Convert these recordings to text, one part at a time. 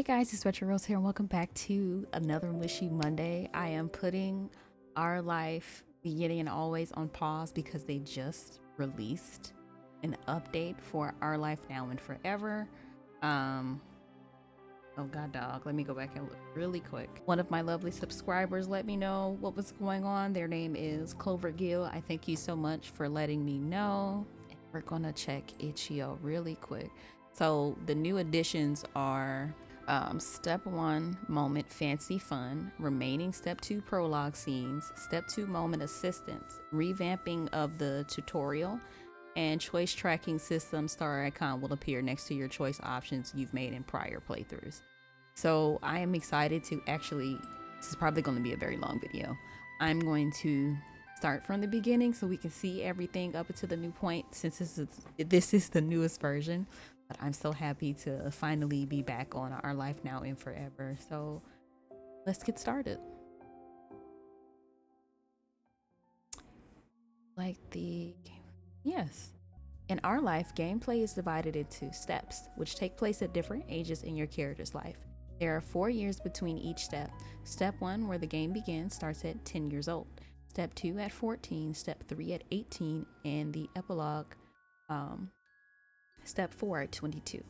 Guys, it's Retro Rose here, and welcome back to another Mushy Monday. I am putting Our Life Beginning and Always on pause because they just released an update for Our Life Now and Forever. Um, oh god, dog, let me go back and look really quick. One of my lovely subscribers let me know what was going on. Their name is Clover Gill. I thank you so much for letting me know. And we're gonna check Itch.io really quick. So the new additions are step 1 moment fancy fun, remaining step 2 prologue scenes, step 2 moment assistance, revamping of the tutorial, and choice tracking system star icon will appear next to your choice options you've made in prior playthroughs. So I am excited to actually, this is probably going to be a very long video. I'm going to start from the beginning so we can see everything up until the new point, since this is the newest version. But I'm so happy to finally be back on Our Life Now and Forever. So let's get started. Yes. In Our Life, gameplay is divided into steps, which take place at different ages in your character's life. There are 4 years between each step. Step 1, where the game begins, starts at 10 years old. Step 2 at 14, Step 3 at 18, and the epilogue, Step 4 at 22.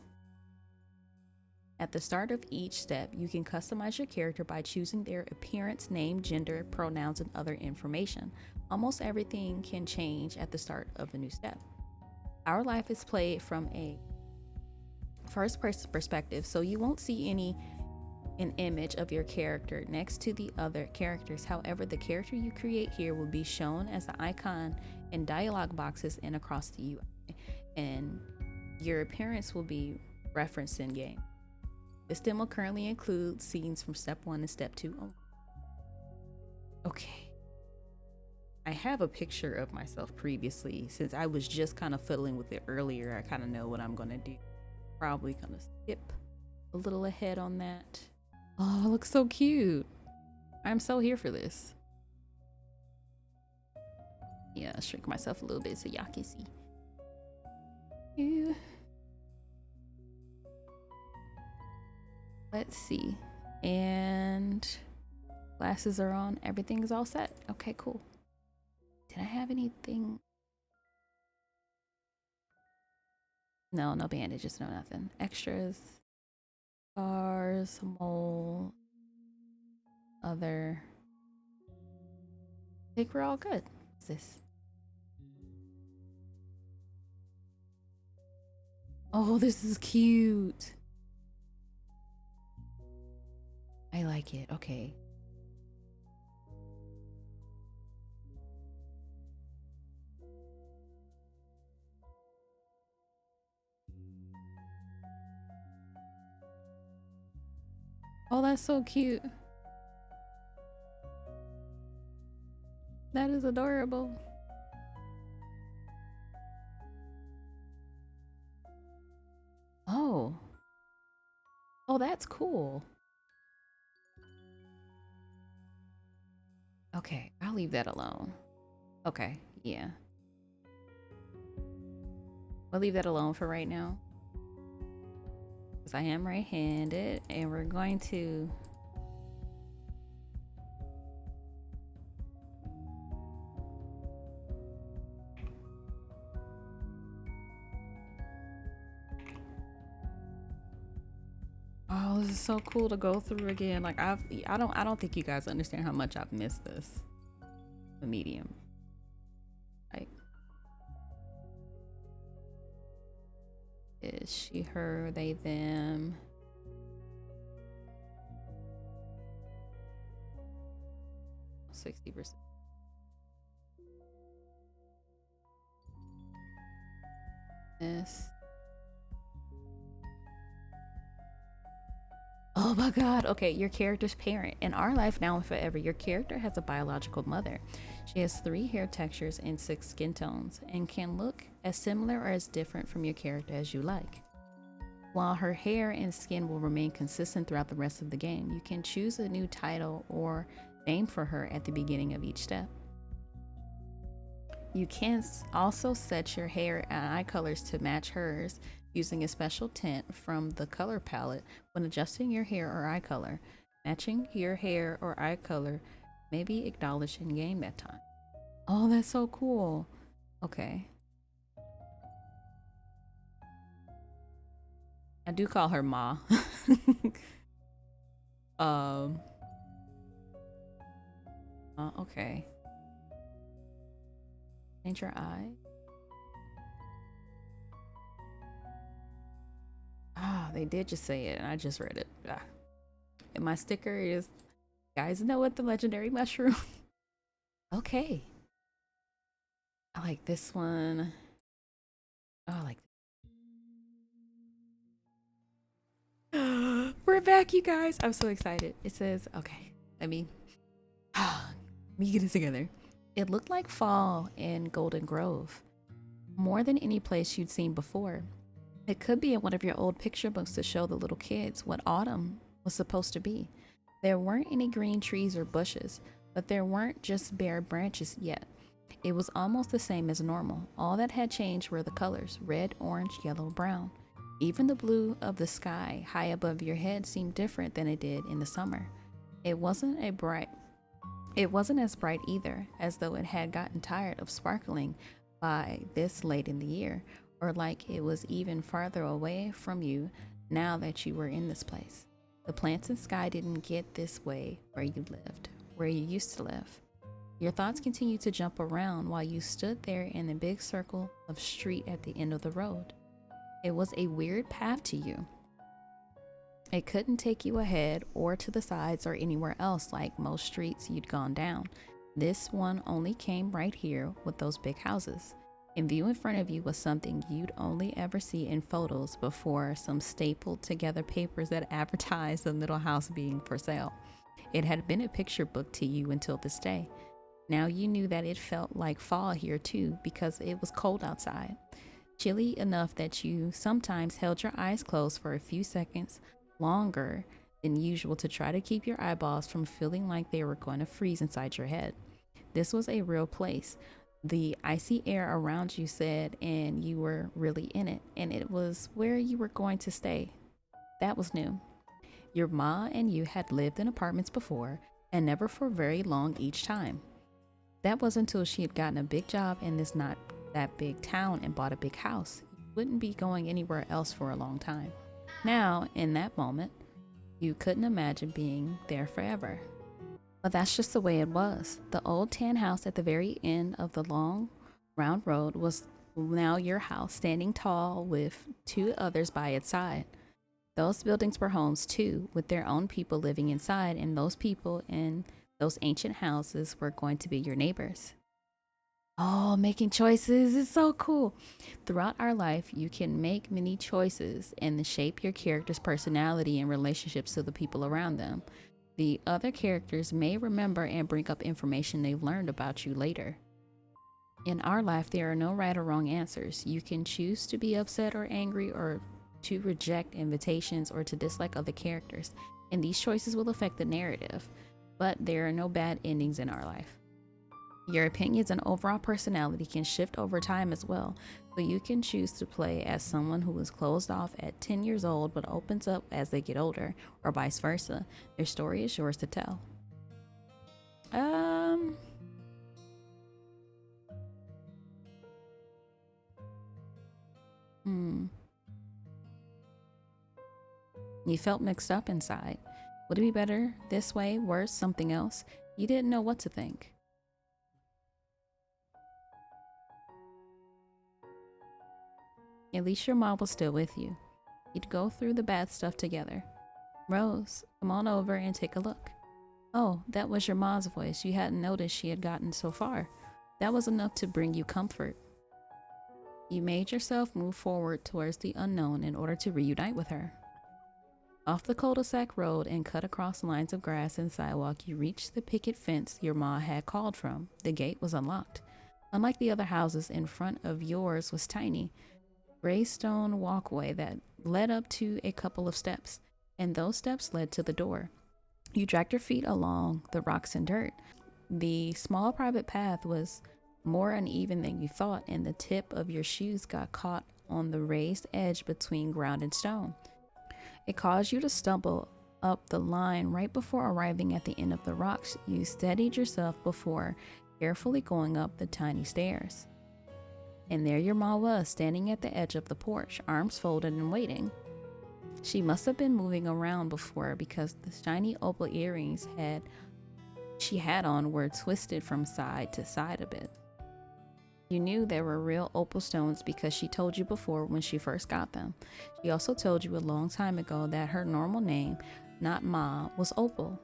At the start of each step, you can customize your character by choosing their appearance, name, gender, pronouns, and other information. Almost everything can change at the start of a new step. Our Life is played from a first-person perspective, so you won't see an image of your character next to the other characters. However, the character you create here will be shown as an icon in dialog boxes and across the UI, and your appearance will be referenced in game. This demo currently includes scenes from Step 1 and Step 2. Okay. I have a picture of myself previously. Since I was just kind of fiddling with it earlier, I kind of know what I'm going to do. Probably going to skip a little ahead on that. Oh, it looks so cute. I'm so here for this. Yeah, shrink myself a little bit so y'all can see. Ew. Let's see. And glasses are on. Everything is all set. Okay, cool. Did I have anything? No bandages, no nothing. Extras. Scars, mole. Other. I think we're all good. What's this? Oh, this is cute. I like it. Okay. Oh, that's so cute. That is adorable. Oh. Oh, that's cool. Okay, I'll leave that alone. Okay, yeah. I'll leave that alone for right now. Because I am right-handed, and we're going to... Oh, this is so cool to go through again. Like I don't think you guys understand how much I've missed this. The medium. Like, is she, her, they, them? %60. This. Oh my god. Okay, your character's parent. In Our Life Now and Forever, your character has a biological mother. She has 3 hair textures and 6 skin tones and can look as similar or as different from your character as you like. While her hair and skin will remain consistent throughout the rest of the game, you can choose a new title or name for her at the beginning of each step. You can also set your hair and eye colors to match hers. using a special tint from the color palette when adjusting your hair or eye color. Matching your hair or eye color may be acknowledged in game that time. Oh, that's so cool. Okay. I do call her Ma. um, okay. Change your eye. Ah, they did just say it, and I just read it. Ah. And my sticker is, guys know what the legendary mushroom. Okay. I like this one. Oh, I like this. We're back, you guys. I'm so excited. It says, okay, let me get it together. It looked like fall in Golden Grove, more than any place you'd seen before. It could be in one of your old picture books to show the little kids what autumn was supposed to be. There weren't any green trees or bushes, but there weren't just bare branches yet. It was almost the same as normal. All that had changed were the colors: red, orange, yellow, brown. Even the blue of the sky high above your head seemed different than it did in the summer. It wasn't as bright either, as though it had gotten tired of sparkling by this late in the year, or like it was even farther away from you now that you were in this place. The plants and sky didn't get this way where you lived, where you used to live. Your thoughts continued to jump around while you stood there in the big circle of street at the end of the road. It was a weird path to you. It couldn't take you ahead or to the sides or anywhere else like most streets you'd gone down. This one only came right here with those big houses. In view in front of you was something you'd only ever see in photos before, some stapled together papers that advertised the little house being for sale. It had been a picture book to you until this day. Now you knew that it felt like fall here too, because it was cold outside. Chilly enough that you sometimes held your eyes closed for a few seconds longer than usual to try to keep your eyeballs from feeling like they were going to freeze inside your head. This was a real place. The icy air around you said, and you were really in it, and it was where you were going to stay. That was new. Your ma and you had lived in apartments before, and never for very long each time. That was until she had gotten a big job in this not that big town and bought a big house. You wouldn't be going anywhere else for a long time. Now, in that moment, you couldn't imagine being there forever. But that's just the way it was. The old tan house at the very end of the long, round road was now your house, standing tall with two others by its side. Those buildings were homes too, with their own people living inside, and those people in those ancient houses were going to be your neighbors. Oh, making choices is so cool. Throughout our life, you can make many choices and shape your character's personality and relationships to the people around them. The other characters may remember and bring up information they've learned about you later. In our life, there are no right or wrong answers. You can choose to be upset or angry, or to reject invitations, or to dislike other characters, and these choices will affect the narrative. But there are no bad endings in our life. Your opinions and overall personality can shift over time as well, so you can choose to play as someone who is closed off at 10 years old but opens up as they get older, or vice versa. Their story is yours to tell. Hmm. You felt mixed up inside. Would it be better this way, worse, something else? You didn't know what to think. At least your mom was still with you. You'd go through the bad stuff together. Rose, come on over and take a look. Oh, that was your mom's voice. You hadn't noticed she had gotten so far. That was enough to bring you comfort. You made yourself move forward towards the unknown in order to reunite with her. Off the cul-de-sac road and cut across lines of grass and sidewalk, you reached the picket fence your ma had called from. The gate was unlocked. Unlike the other houses, in front of yours was tiny, gray stone walkway that led up to a couple of steps, and those steps led to the door. You dragged your feet along the rocks and dirt. The small private path was more uneven than you thought, and the tip of your shoes got caught on the raised edge between ground and stone. It caused you to stumble up the line right before arriving at the end of the rocks. You steadied yourself before carefully going up the tiny stairs. And there your ma was, standing at the edge of the porch, arms folded and waiting. She must have been moving around before, because the shiny opal earrings she had on were twisted from side to side a bit. You knew they were real opal stones because she told you before when she first got them. She also told you a long time ago that her normal name, not Ma, was Opal.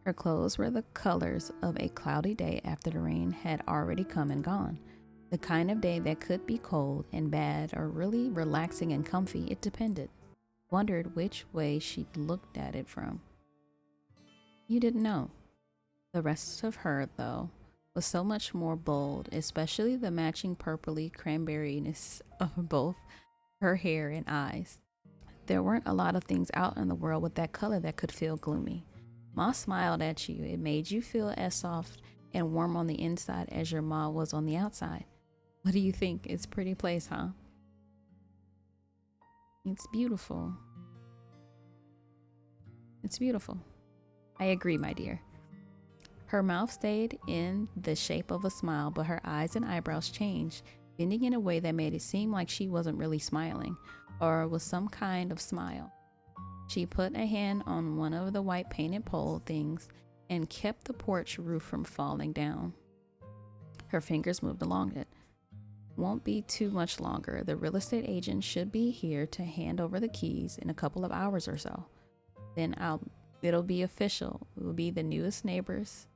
Her clothes were the colors of a cloudy day after the rain had already come and gone. The kind of day that could be cold and bad or really relaxing and comfy, it depended. Wondered which way she'd looked at it from. You didn't know. The rest of her, though, was so much more bold, especially the matching purpley cranberryness of both her hair and eyes. There weren't a lot of things out in the world with that color that could feel gloomy. Ma smiled at you. It made you feel as soft and warm on the inside as your ma was on the outside. What do you think? It's a pretty place, huh? It's beautiful. It's beautiful. I agree, my dear. Her mouth stayed in the shape of a smile, but her eyes and eyebrows changed, bending in a way that made it seem like she wasn't really smiling, or was some kind of smile. She put a hand on one of the white painted pole things and kept the porch roof from falling down. Her fingers moved along it. Won't be too much longer. The real estate agent should be here to hand over the keys in a couple of hours or so. Then it'll be official. We'll be the newest neighbors.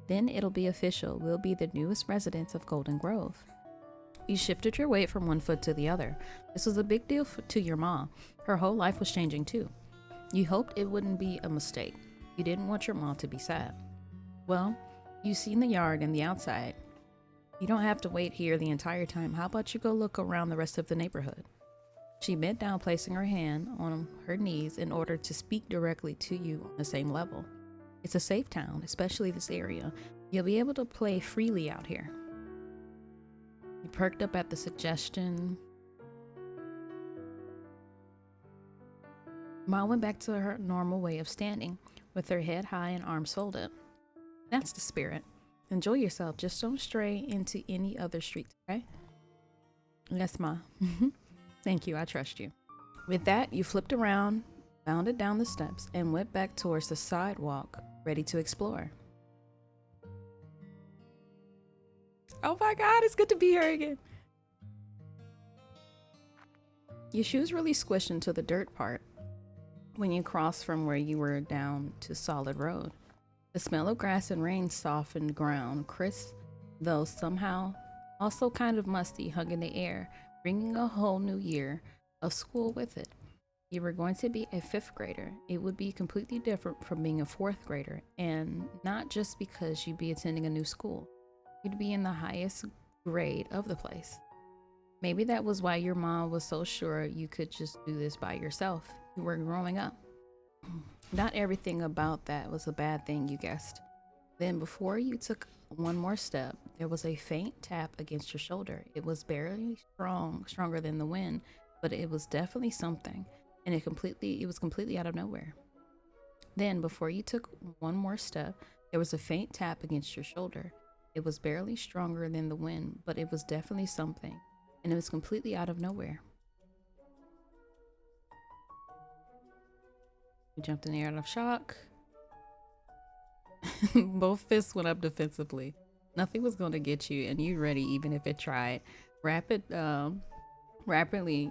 Then it'll be official. We'll be the newest residents of Golden Grove. You shifted your weight from one foot to the other. This was a big deal to your mom. Her whole life was changing too. You hoped it wouldn't be a mistake. You didn't want your mom to be sad. Well, you've seen the yard and the outside. You don't have to wait here the entire time. How about you go look around the rest of the neighborhood? She bent down, placing her hand on her knees in order to speak directly to you on the same level. It's a safe town, especially this area. You'll be able to play freely out here. You perked up at the suggestion. Ma went back to her normal way of standing, with her head high and arms folded. That's the spirit. Enjoy yourself. Just don't stray into any other streets, okay? Yes, Ma. Thank you. I trust you. With that, you flipped around, bounded down the steps, and went back towards the sidewalk, ready to explore. Oh my God, it's good to be here again. Your shoes really squished into the dirt part when you crossed from where you were down to solid road. The smell of grass and rain softened ground, crisp, though somehow also kind of musty, hung in the air, bringing a whole new year of school with it. You were going to be a 5th grader. It would be completely different from being a 4th grader, and not just because you'd be attending a new school. You'd be in the highest grade of the place. Maybe that was why your mom was so sure you could just do this by yourself. You were growing up. Not everything about that was a bad thing, you guessed. Then before you took one more step, there was a faint tap against your shoulder. It was barely stronger than the wind, but it was definitely something, and it was completely out of nowhere. Then before you took one more step, there was a faint tap against your shoulder. It was barely stronger than the wind, but it was definitely something, and it was completely out of nowhere. You jumped in the air out of shock. Both fists went up defensively. Nothing was going to get you, and you ready even if it tried. Rapidly,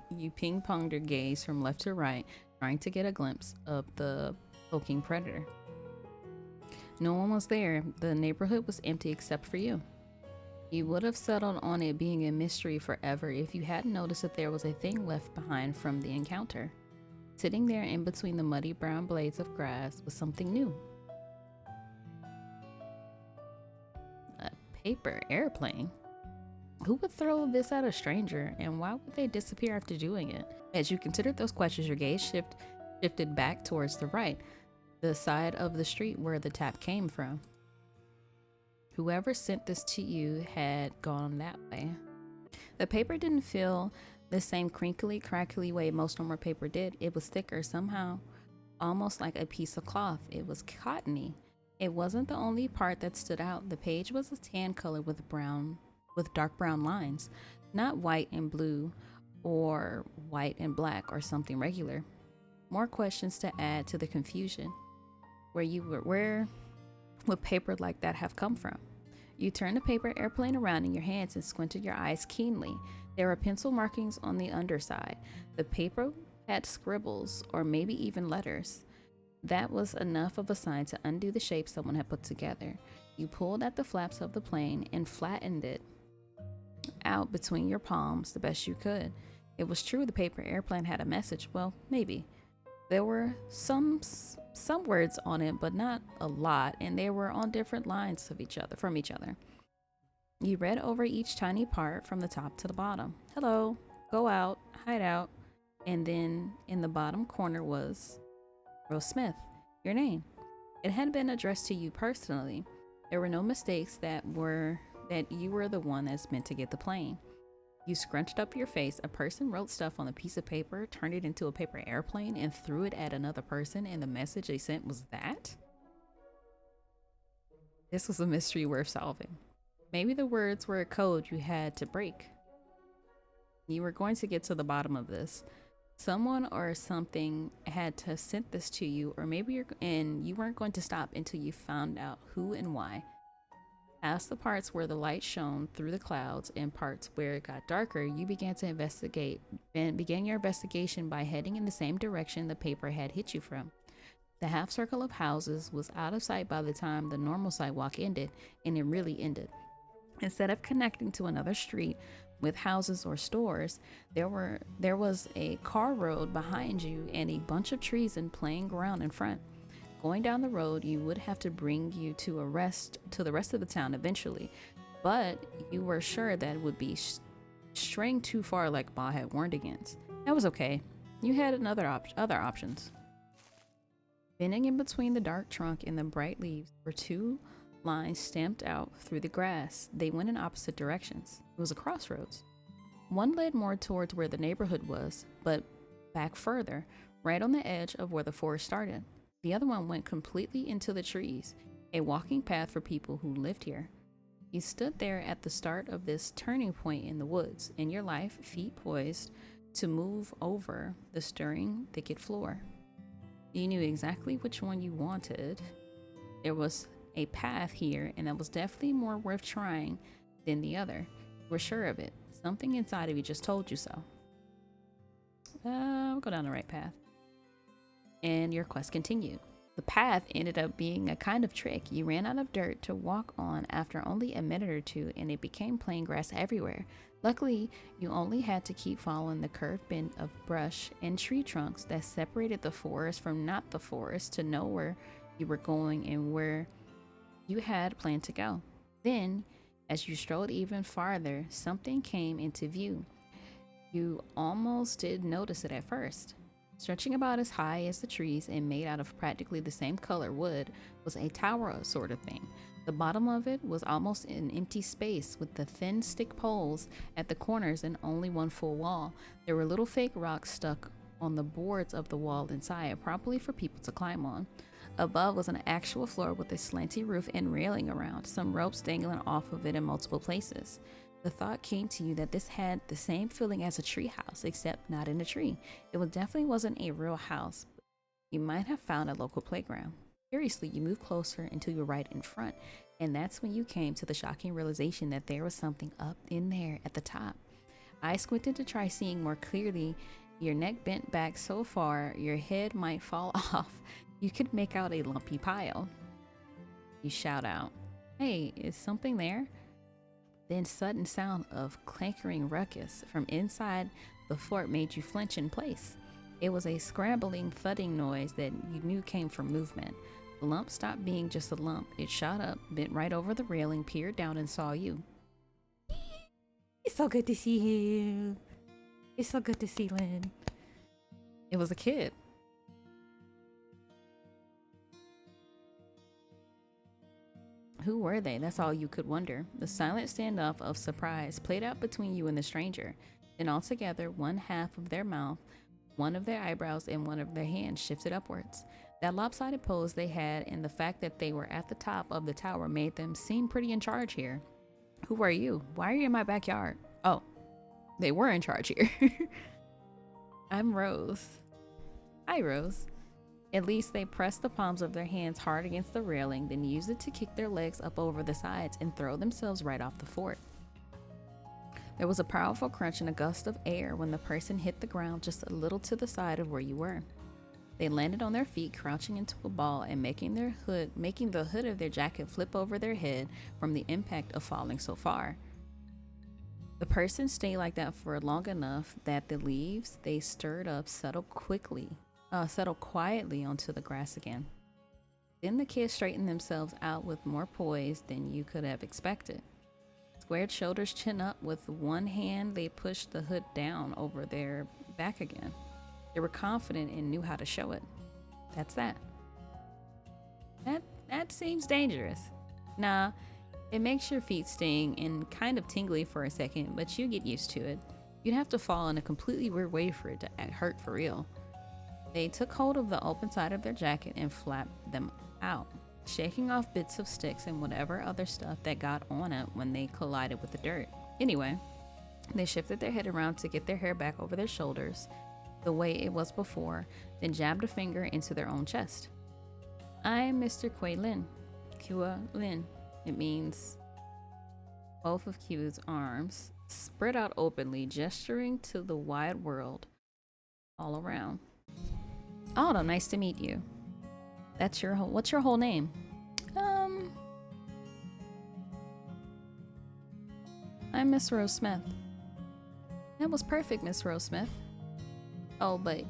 you ping-ponged your gaze from left to right, trying to get a glimpse of the poking predator. No one was there. The neighborhood was empty except for you. You would have settled on it being a mystery forever if you hadn't noticed that there was a thing left behind from the encounter. Sitting there in between the muddy brown blades of grass was something new. A paper airplane? Who would throw this at a stranger, and why would they disappear after doing it? As you considered those questions, your gaze shifted back towards the right, the side of the street where the tap came from. Whoever sent this to you had gone that way. The paper didn't feel the same crinkly, crackly way most normal paper did. It was thicker somehow, almost like a piece of cloth. It was cottony. It wasn't the only part that stood out. The page was a tan color with dark brown lines, not white and blue or white and black or something regular. More questions to add to the confusion. Where would paper like that have come from? You turned the paper airplane around in your hands and squinted your eyes keenly. There were pencil markings on the underside. The paper had scribbles or maybe even letters. That was enough of a sign to undo the shape someone had put together. You pulled at the flaps of the plane and flattened it out between your palms the best you could. It was true the paper airplane had a message. Well, maybe. There were some words on it, but not a lot, and they were on different lines from each other. You read over each tiny part from the top to the bottom. Hello, go out, hide out, and then in the bottom corner was Rose Smith, your name. It had been addressed to you personally. There were no mistakes that you were the one that's meant to get the plane. You scrunched up your face. A person wrote stuff on a piece of paper, turned it into a paper airplane, and threw it at another person, and the message they sent was that? This was a mystery worth solving. Maybe the words were a code you had to break. You were going to get to the bottom of this. Someone or something had to have sent this to you, or maybe you weren't going to stop until you found out who and why. Past the parts where the light shone through the clouds and parts where it got darker, you began your investigation by heading in the same direction the paper had hit you from. The half circle of houses was out of sight by the time the normal sidewalk ended, and it really ended. Instead of connecting to another street with houses or stores, there was a car road behind you and a bunch of trees and plain ground in front. Going down the road, you would have to bring you to the rest of the town eventually, but you were sure that it would be straying too far, like Ma had warned against. That was okay. You had other options. Bending in between the dark trunk and the bright leaves were two lines stamped out through the grass. They went in opposite directions. It was a crossroads. One led more towards where the neighborhood was, but back further, right on the edge of where the forest started. The other one went completely into the trees, a walking path for people who lived here. You stood there at the start of this turning point in the woods, in your life, feet poised to move over the stirring thicket floor. You knew exactly which one you wanted. There was a path here, and that was definitely more worth trying than the other. You were sure of it. Something inside of you just told you so. We'll go down the right path. And your quest continued. The path ended up being a kind of trick. You ran out of dirt to walk on after only a minute or two, and it became plain grass everywhere. Luckily, you only had to keep following the curved bend of brush and tree trunks that separated the forest from not the forest to know where you were going and where you had planned to go. Then, as you strolled even farther, something came into view. You almost didn't notice it at first. Stretching about as high as the trees and made out of practically the same color wood was a tower sort of thing. The bottom of it was almost an empty space with the thin stick poles at the corners and only one full wall. There were little fake rocks stuck on the boards of the wall inside, probably for people to climb on. Above was an actual floor with a slanty roof and railing around, some ropes dangling off of it in multiple places. The thought came to you that this had the same feeling as a tree house, except not in a tree. It definitely wasn't a real house. You might have found a local playground. Curiously, you moved closer until you were right in front, and that's when you came to the shocking realization that there was something up in there at the top. I squinted to try seeing more clearly. Your neck bent back so far, your head might fall off. You could make out a lumpy pile. You shout out, "Hey, is something there?" Then sudden sound of clankering ruckus from inside the fort made you flinch in place. It was a scrambling, thudding noise that you knew came from movement. The lump stopped being just a lump. It shot up, bent right over the railing, peered down, and saw you. It's so good to see you. It's so good to see Lynn. It was a kid. Who were they? That's all you could wonder. The silent standoff of surprise played out between you and the stranger. Then altogether, one half of their mouth, one of their eyebrows, and one of their hands shifted upwards. That lopsided pose they had and the fact that they were at the top of the tower made them seem pretty in charge here. Who are you? Why are you in my backyard? Oh, they were in charge here. I'm Rose. Hi, Rose. At least they pressed the palms of their hands hard against the railing, then used it to kick their legs up over the sides and throw themselves right off the fort. There was a powerful crunch and a gust of air when the person hit the ground just a little to the side of where you were. They landed on their feet, crouching into a ball and making the hood of their jacket flip over their head from the impact of falling so far. The person stayed like that for long enough that the leaves they stirred up settled quietly onto the grass again. Then the kids straightened themselves out with more poise than you could have expected. Squared shoulders, chin up, with one hand they pushed the hood down over their back again. They were confident and knew how to show it. That's that. That seems dangerous. Nah, it makes your feet sting and kind of tingly for a second, but you get used to it. You'd have to fall in a completely weird way for it to hurt for real. They took hold of the open side of their jacket and flapped them out, shaking off bits of sticks and whatever other stuff that got on it when they collided with the dirt. Anyway, they shifted their head around to get their hair back over their shoulders the way it was before, then jabbed a finger into their own chest. I'm Mr. Kuei Lin. Kua Lin. It means both of Q's arms spread out openly, gesturing to the wide world all around. Autumn, nice to meet you. What's your whole name? I'm Miss Rose Smith. That was perfect, Miss Rose Smith. Oh, but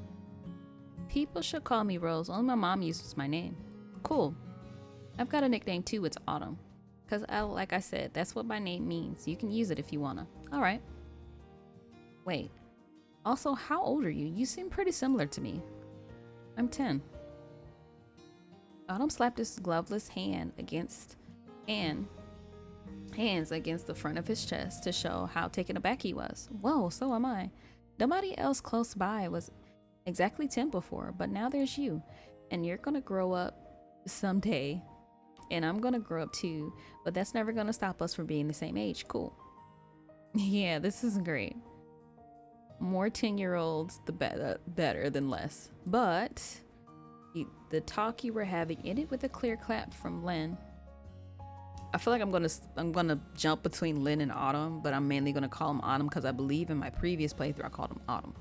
people should call me Rose. Only my mom uses my name. Cool. I've got a nickname too. It's Autumn. Because like I said, that's what my name means. You can use it if you wanna. Alright. Wait. Also, how old are you? You seem pretty similar to me. I'm 10. Autumn slapped his gloveless hands against the front of his chest to show how taken aback he was. Whoa, so am I. Nobody else close by was exactly 10 before, but now there's you. And you're gonna grow up someday. And I'm gonna grow up too, but that's never gonna stop us from being the same age. Cool. Yeah, this is great. More 10-year-olds, the better than less. But the talk you were having ended with a clear clap from Lin. I feel like I'm gonna jump between Lin and Autumn, but I'm mainly gonna call him Autumn because I believe in my previous playthrough I called him Autumn.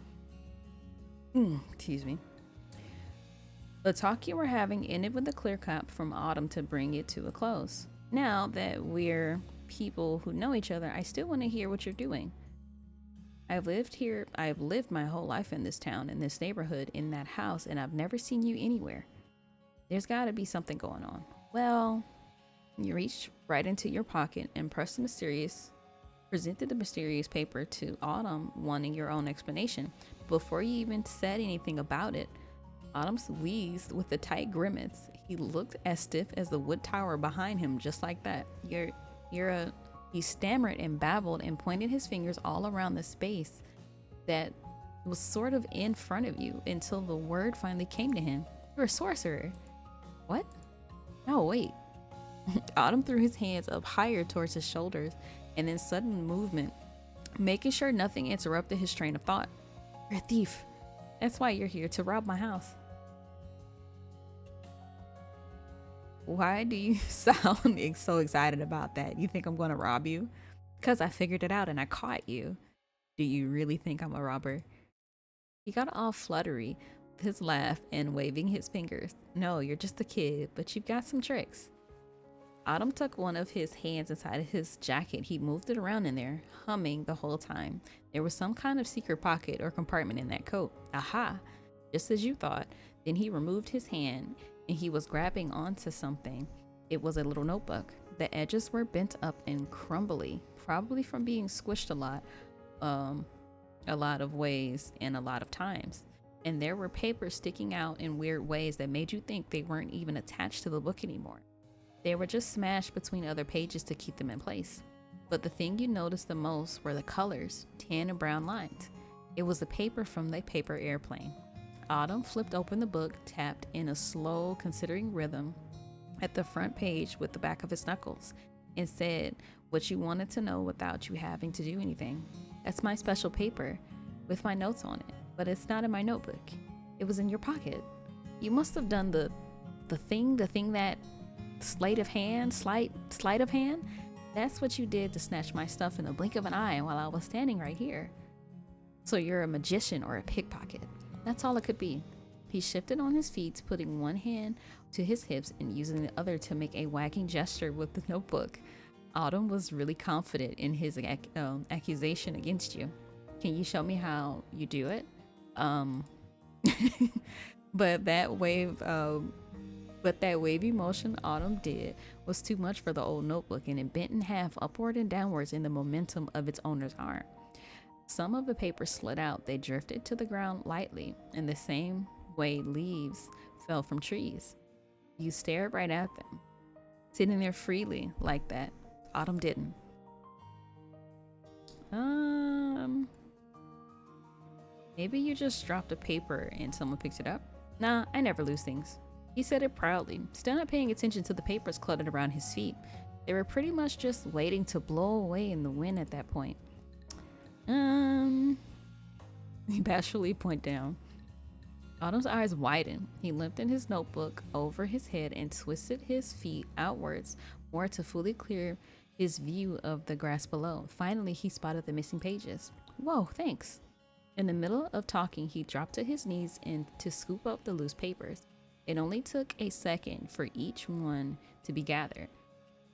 Excuse me. The talk you were having ended with a clear clap from Autumn to bring it to a close. Now that we're people who know each other, I still want to hear what you're doing. I've lived my whole life in this town, in this neighborhood, in that house, and I've never seen you anywhere. There's got to be something going on. Well, you reached right into your pocket and presented the mysterious paper to Autumn, wanting your own explanation. Before you even said anything about it, Autumn wheezed with a tight grimace. He looked as stiff as the wood tower behind him, just like that. He stammered and babbled and pointed his fingers all around the space that was sort of in front of you until the word finally came to him. You're a sorcerer. What? No, wait. Autumn threw his hands up higher towards his shoulders and in sudden movement, making sure nothing interrupted his train of thought. You're a thief. That's why you're here, to rob my house. Why do you sound so excited about that? You think I'm going to rob you? Because I figured it out and I caught you. Do you really think I'm a robber? He got all fluttery with his laugh and waving his fingers. No, you're just a kid, but you've got some tricks. Autumn took one of his hands inside his jacket. He moved it around in there, humming the whole time. There was some kind of secret pocket or compartment in that coat. Aha! Just as you thought. Then he removed his hand and he was grabbing onto something. It was a little notebook. The edges were bent up and crumbly, probably from being squished a lot of ways and a lot of times. And there were papers sticking out in weird ways that made you think they weren't even attached to the book anymore. They were just smashed between other pages to keep them in place. But the thing you noticed the most were the colors, tan and brown lines. It was the paper from the paper airplane. Autumn flipped open the book, tapped in a slow, considering rhythm at the front page with the back of his knuckles, and said what you wanted to know without you having to do anything. That's my special paper with my notes on it, but it's not in my notebook. It was in your pocket. You must have done the thing that sleight of hand. That's what you did to snatch my stuff in the blink of an eye while I was standing right here. So you're a magician or a pickpocket. That's all it could be. He shifted on his feet, putting one hand to his hips and using the other to make a wagging gesture with the notebook. Autumn was really confident in his accusation against you. Can you show me how you do it? But that wavy motion Autumn did was too much for the old notebook, and it bent in half upward and downwards in the momentum of its owner's arm. Some of the paper slid out. They drifted to the ground lightly, in the same way leaves fell from trees. You stared right at them, sitting there freely like that. Autumn didn't. Maybe you just dropped a paper and someone picked it up? Nah, I never lose things. He said it proudly, still not paying attention to the papers cluttered around his feet. They were pretty much just waiting to blow away in the wind at that point. He bashfully pointed down. Autumn's eyes widened. He lifted his notebook over his head and twisted his feet outwards more to fully clear his view of the grass below. Finally, he spotted the missing pages. Whoa, thanks. In the middle of talking, he dropped to his knees and to scoop up the loose papers. It only took a second for each one to be gathered.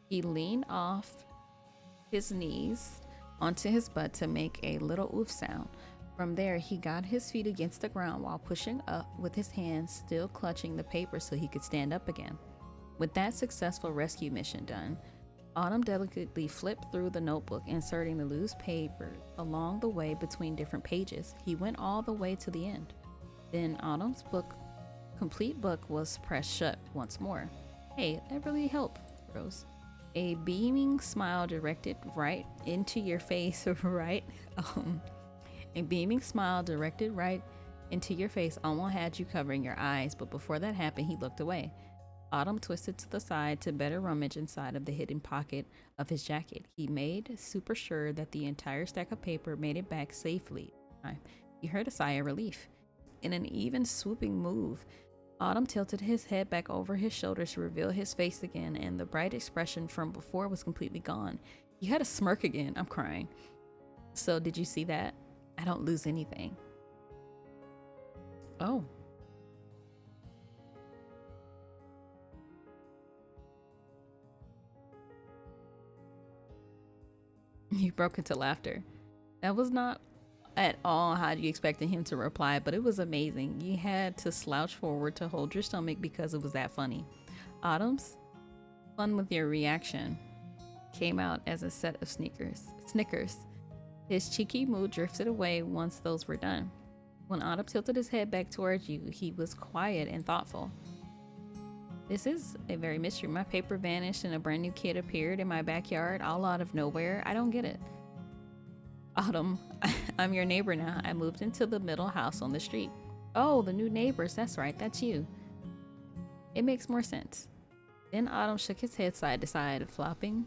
He leaned off his knees onto his butt to make a little oof sound. From there, he got his feet against the ground while pushing up with his hands still clutching the paper so he could stand up again. With that successful rescue mission done, Autumn delicately flipped through the notebook, inserting the loose paper along the way between different pages. He went all the way to the end. Then Autumn's complete book was pressed shut once more. Hey, that really helped, Rose. A beaming smile directed right into your face, right? A beaming smile directed right into your face almost had you covering your eyes, but before that happened, he looked away. Autumn twisted to the side to better rummage inside of the hidden pocket of his jacket. He made super sure that the entire stack of paper made it back safely. He heard a sigh of relief. In an even swooping move, Autumn tilted his head back over his shoulders to reveal his face again, and the bright expression from before was completely gone. He had a smirk again. I'm crying. So did you see that? I don't lose anything. Oh. He broke into laughter. That was not at all how you expected him to reply, but it was amazing. You had to slouch forward to hold your stomach because it was that funny. Autumn's fun with your reaction came out as a set of snickers. His cheeky mood drifted away once those were done. When Autumn tilted his head back towards you, he was quiet and thoughtful. This is a very mystery. My paper vanished and a brand new kid appeared in my backyard all out of nowhere. I don't get it. Autumn, I'm your neighbor now. I moved into the middle house on the street. Oh, the new neighbors. That's right. That's you. It makes more sense. Then Autumn shook his head side to side, flopping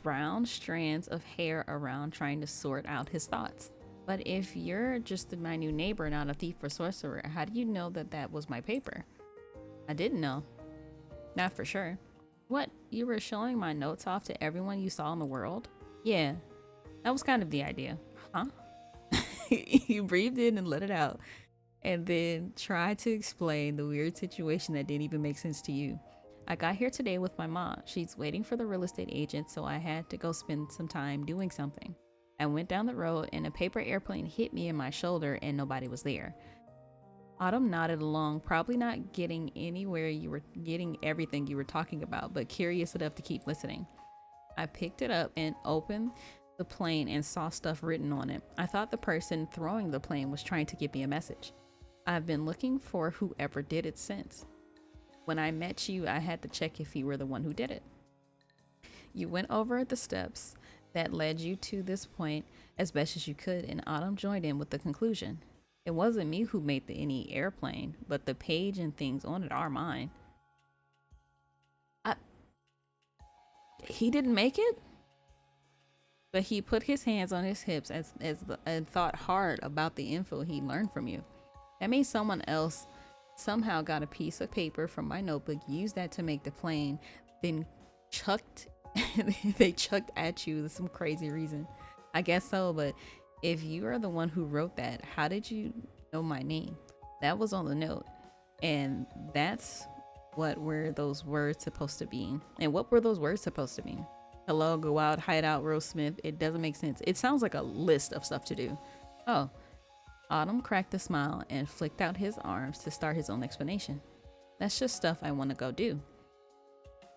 brown strands of hair around, trying to sort out his thoughts. But if you're just my new neighbor, not a thief or sorcerer, how do you know that that was my paper? I didn't know. Not for sure. What? You were showing my notes off to everyone you saw in the world? Yeah, that was kind of the idea. Huh? You breathed in and let it out, and then tried to explain the weird situation that didn't even make sense to you. I got here today with my mom. She's waiting for the real estate agent, so I had to go spend some time doing something. I went down the road and a paper airplane hit me in my shoulder and nobody was there. Autumn nodded along, probably not getting everything you were talking about, but curious enough to keep listening. I picked it up and opened the plane and saw stuff written on it. I thought the person throwing the plane was trying to give me a message. I've been looking for whoever did it since. When I met you, I had to check if you were the one who did it. You went over the steps that led you to this point as best as you could, and Autumn joined in with the conclusion. It wasn't me who made any airplane, but the page and things on it are mine. I, he didn't make it? But he put his hands on his hips and thought hard about the info he learned from you. That means someone else somehow got a piece of paper from my notebook, used that to make the plane, then chucked they chucked at you for some crazy reason. I guess so, but if you are the one who wrote that, how did you know my name? That was on the note. And that's what were those words supposed to be? And what were those words supposed to mean? Hello, go out, hide out, Rose Smith. It doesn't make sense. It sounds like a list of stuff to do. Oh, Autumn cracked a smile and flicked out his arms to start his own explanation. That's just stuff I want to go do.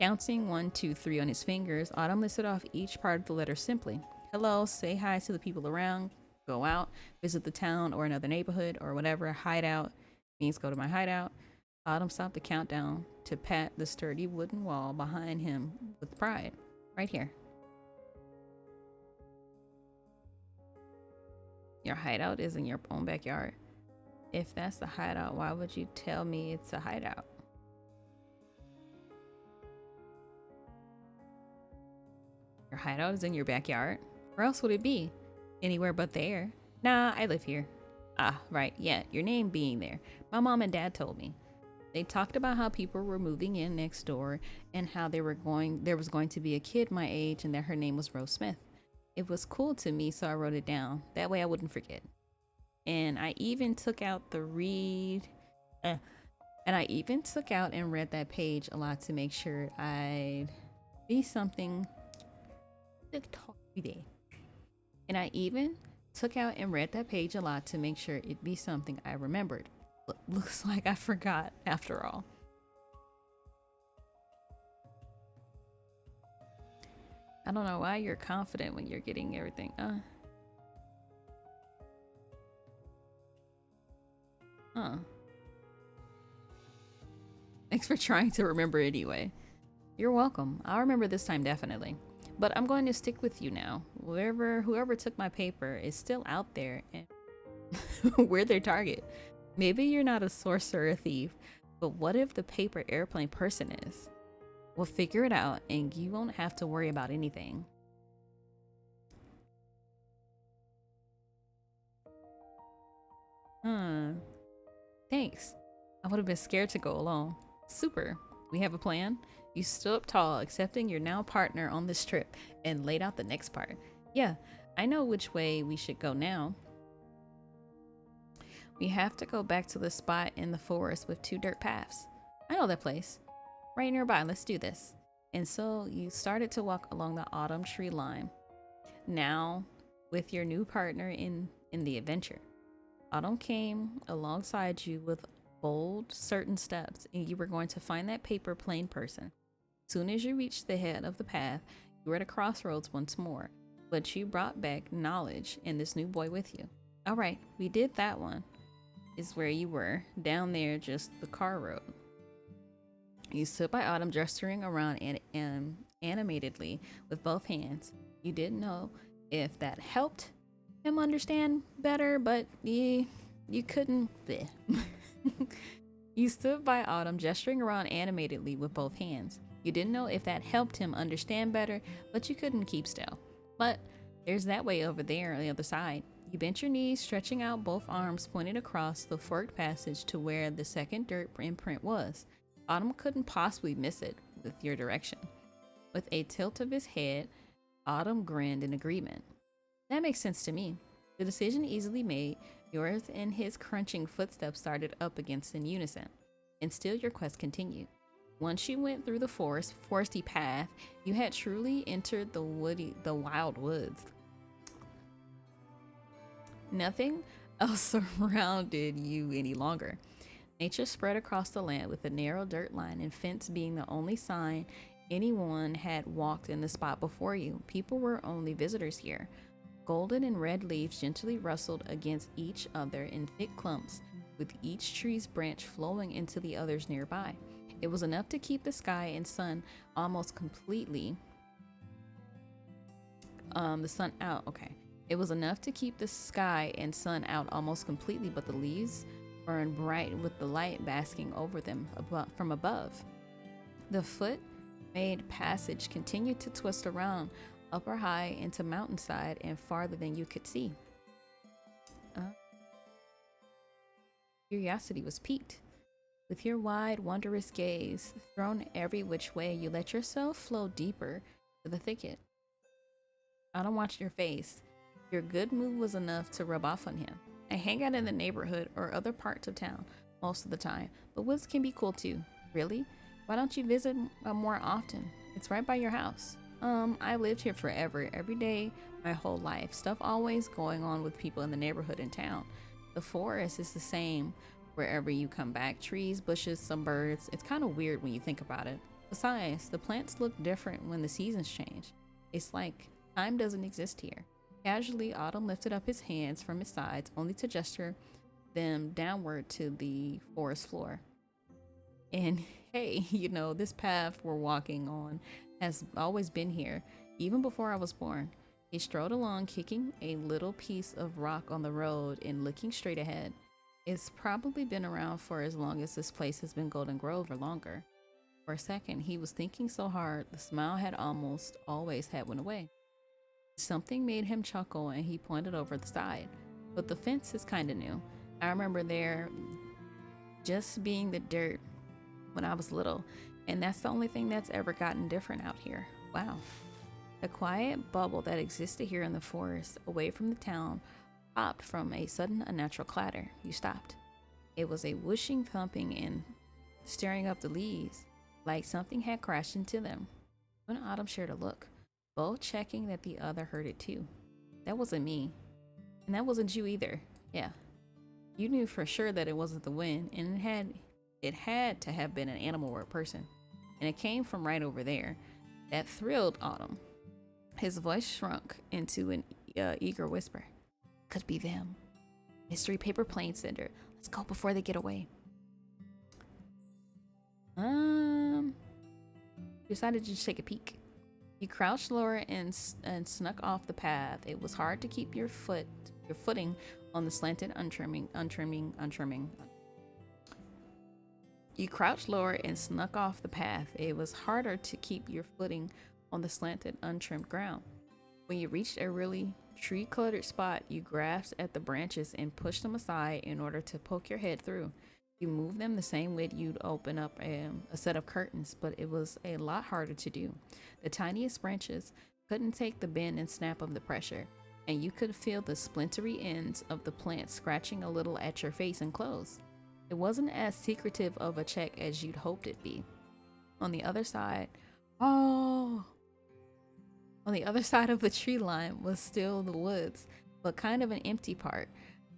Counting 1, 2, 3 on his fingers, Autumn listed off each part of the letter simply. Hello, say hi to the people around, go out, visit the town or another neighborhood or whatever. Hideout means go to my hideout. Autumn stopped the countdown to pat the sturdy wooden wall behind him with pride. Right here. Your hideout is in your own backyard. If that's the hideout, why would you tell me it's a hideout? Your hideout is in your backyard. Where else would it be? Anywhere but there. Nah, I live here. Ah, right, yeah, your name being there. My mom and dad told me. They talked about how people were moving in next door and how there was going to be a kid my age and that her name was Rose Smith. It was cool to me, so I wrote it down. That way I wouldn't forget. And I even took out and read that page a lot to make sure I'd be something. And I even took out and read that page a lot to make sure it'd be something I remembered. Looks like I forgot after all. I don't know why you're confident when you're getting everything. Thanks for trying to remember anyway. You're welcome. I'll remember this time definitely. But I'm going to stick with you now. Whoever took my paper is still out there and we're their target. Maybe you're not a sorcerer or a thief, but what if the paper airplane person is? We'll figure it out and you won't have to worry about anything. Thanks. I would have been scared to go alone. Super. We have a plan? You stood up tall, accepting your now partner on this trip, and laid out the next part. Yeah, I know which way we should go now. We have to go back to the spot in the forest with 2 dirt paths. I know that place. Right nearby, let's do this. And so you started to walk along the autumn tree line. Now, with your new partner in the adventure. Autumn came alongside you with bold, certain steps, and you were going to find that paper plane person. Soon as you reached the head of the path, you were at a crossroads once more, but you brought back knowledge and this new boy with you. All right, we did that one. Is where you were, down there, just the car road. You stood by Autumn, gesturing around animatedly with both hands. You didn't know if that helped him understand better, but you couldn't. You stood by Autumn, gesturing around animatedly with both hands. You didn't know if that helped him understand better, but you couldn't keep still. But there's that way over there on the other side. You bent your knees, stretching out both arms, pointing across the forked passage to where the second dirt imprint was. Autumn couldn't possibly miss it with your direction. With a tilt of his head, Autumn grinned in agreement. That makes sense to me. The decision easily made, yours and his crunching footsteps started up against in unison. And still your quest continued. Once you went through the foresty path, you had truly entered the wild woods. Nothing else surrounded you any longer. Nature spread across the land with a narrow dirt line and fence being the only sign anyone had walked in the spot before you. People were only visitors here. Golden and red leaves gently rustled against each other in thick clumps, with each tree's branch flowing into the others nearby. It was enough to keep the sky and sun almost completely. The sun out. Okay. It was enough to keep the sky and sun out almost completely, but the leaves burned bright with the light basking over them from above. The foot made passage continued to twist around upper high into mountainside and farther than you could see. Curiosity was piqued. With your wide, wondrous gaze thrown every which way, you let yourself flow deeper to the thicket. Autumn watched your face. Your good mood was enough to rub off on him. I hang out in the neighborhood or other parts of town most of the time, but woods can be cool too. Really? Why don't you visit more often? It's right by your house. I lived here forever, every day, my whole life. Stuff always going on with people in the neighborhood and town. The forest is the same wherever you come back. Trees, bushes, some birds. It's kind of weird when you think about it. Besides, the plants look different when the seasons change. It's like time doesn't exist here. Casually, Autumn lifted up his hands from his sides, only to gesture them downward to the forest floor. And hey, this path we're walking on has always been here, even before I was born. He strode along, kicking a little piece of rock on the road and looking straight ahead. It's probably been around for as long as this place has been Golden Grove or longer. For a second, he was thinking so hard, the smile had almost always had went away. Something made him chuckle and he pointed over the side. But the fence is kind of new. I remember there just being the dirt when I was little, and that's the only thing that's ever gotten different out here. Wow. The quiet bubble that existed here in the forest, away from the town, popped from a sudden unnatural clatter. You stopped. It was a whooshing, thumping, and staring up the leaves, like something had crashed into them. When Autumn shared a look, both checking that the other heard it too. That wasn't me. And that wasn't you either. Yeah. You knew for sure that it wasn't the wind, and it had to have been an animal or a person. And it came from right over there. That thrilled Autumn. His voice shrunk into an eager whisper. Could be them. Mystery paper plane sender. Let's go before they get away. Decided to just take a peek. You crouched lower and snuck off the path. It was hard to keep your footing on the slanted untrimming. You crouched lower and snuck off the path. It was harder to keep your footing on the slanted, untrimmed ground. When you reached a really tree-cluttered spot, you grasped at the branches and pushed them aside in order to poke your head through. You moved them the same way you'd open up a set of curtains, but it was a lot harder to do. The tiniest branches couldn't take the bend and snap of the pressure, and you could feel the splintery ends of the plant scratching a little at your face and clothes. It wasn't as secretive of a check as you'd hoped it'd be. On the other side of the tree line was still the woods, but kind of an empty part.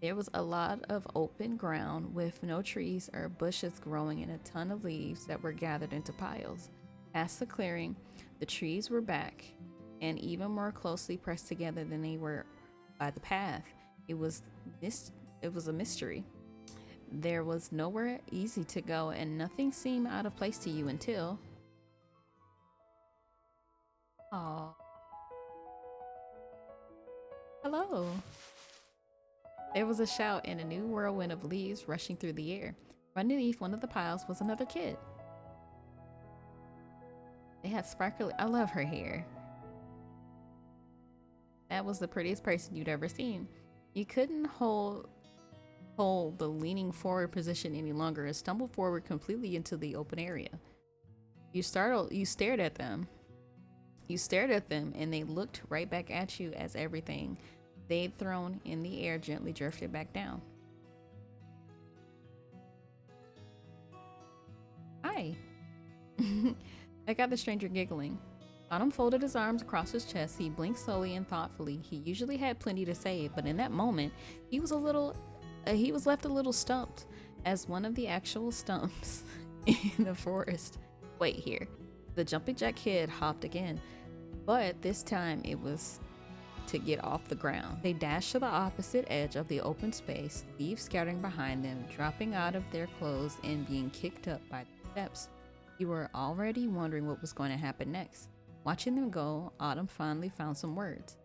There was a lot of open ground with no trees or bushes growing and a ton of leaves that were gathered into piles. Past the clearing, the trees were back and even more closely pressed together than they were by the path. It was a mystery. There was nowhere easy to go and nothing seemed out of place to you until... Aww. Hello. There was a shout and a new whirlwind of leaves rushing through the air. Underneath one of the piles was another kid. They had sparkly... I love her hair. That was the prettiest person you'd ever seen. You couldn't hold the leaning forward position any longer and stumbled forward completely into the open area. You stared at them. You stared at them and they looked right back at you as everything they'd thrown in the air gently drifted back down. Hi. I got the stranger giggling. Autumn folded his arms across his chest. He blinked slowly and thoughtfully. He usually had plenty to say, but in that moment, he was left a little stumped as one of the actual stumps in the forest. Wait here. The jumping jack kid hopped again, but this time it was to get off the ground. They dashed to the opposite edge of the open space, leaves scattering behind them, dropping out of their clothes and being kicked up by the steps. You were already wondering what was going to happen next. Watching them go, Autumn finally found some words.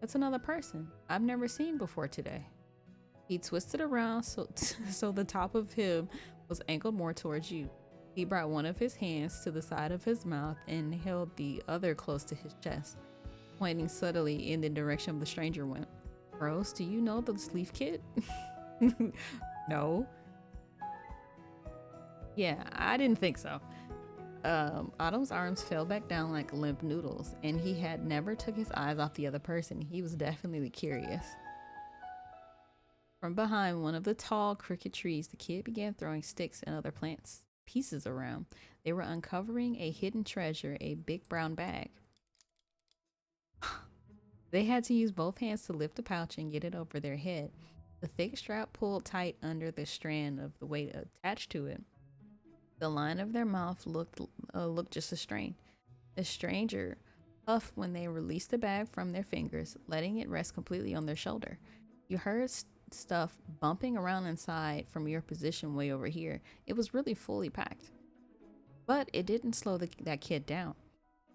That's another person I've never seen before today. He twisted around so the top of him was angled more towards you. He brought one of his hands to the side of his mouth and held the other close to his chest, pointing subtly in the direction of the stranger went. Rose, do you know the Sleeve Kid? No. Yeah, I didn't think so. Autumn's arms fell back down like limp noodles, and he had never took his eyes off the other person. He was definitely curious. From behind one of the tall crooked trees, the kid began throwing sticks and other plants pieces around. They were uncovering a hidden treasure, a big brown bag. They had to use both hands to lift the pouch and get it over their head. The thick strap pulled tight under the strand of the weight attached to it. The line of their mouth looked just as strained. The stranger puffed when they released the bag from their fingers, letting it rest completely on their shoulder. You heard stuff bumping around inside from your position way over here. It was really fully packed. But it didn't slow that kid down.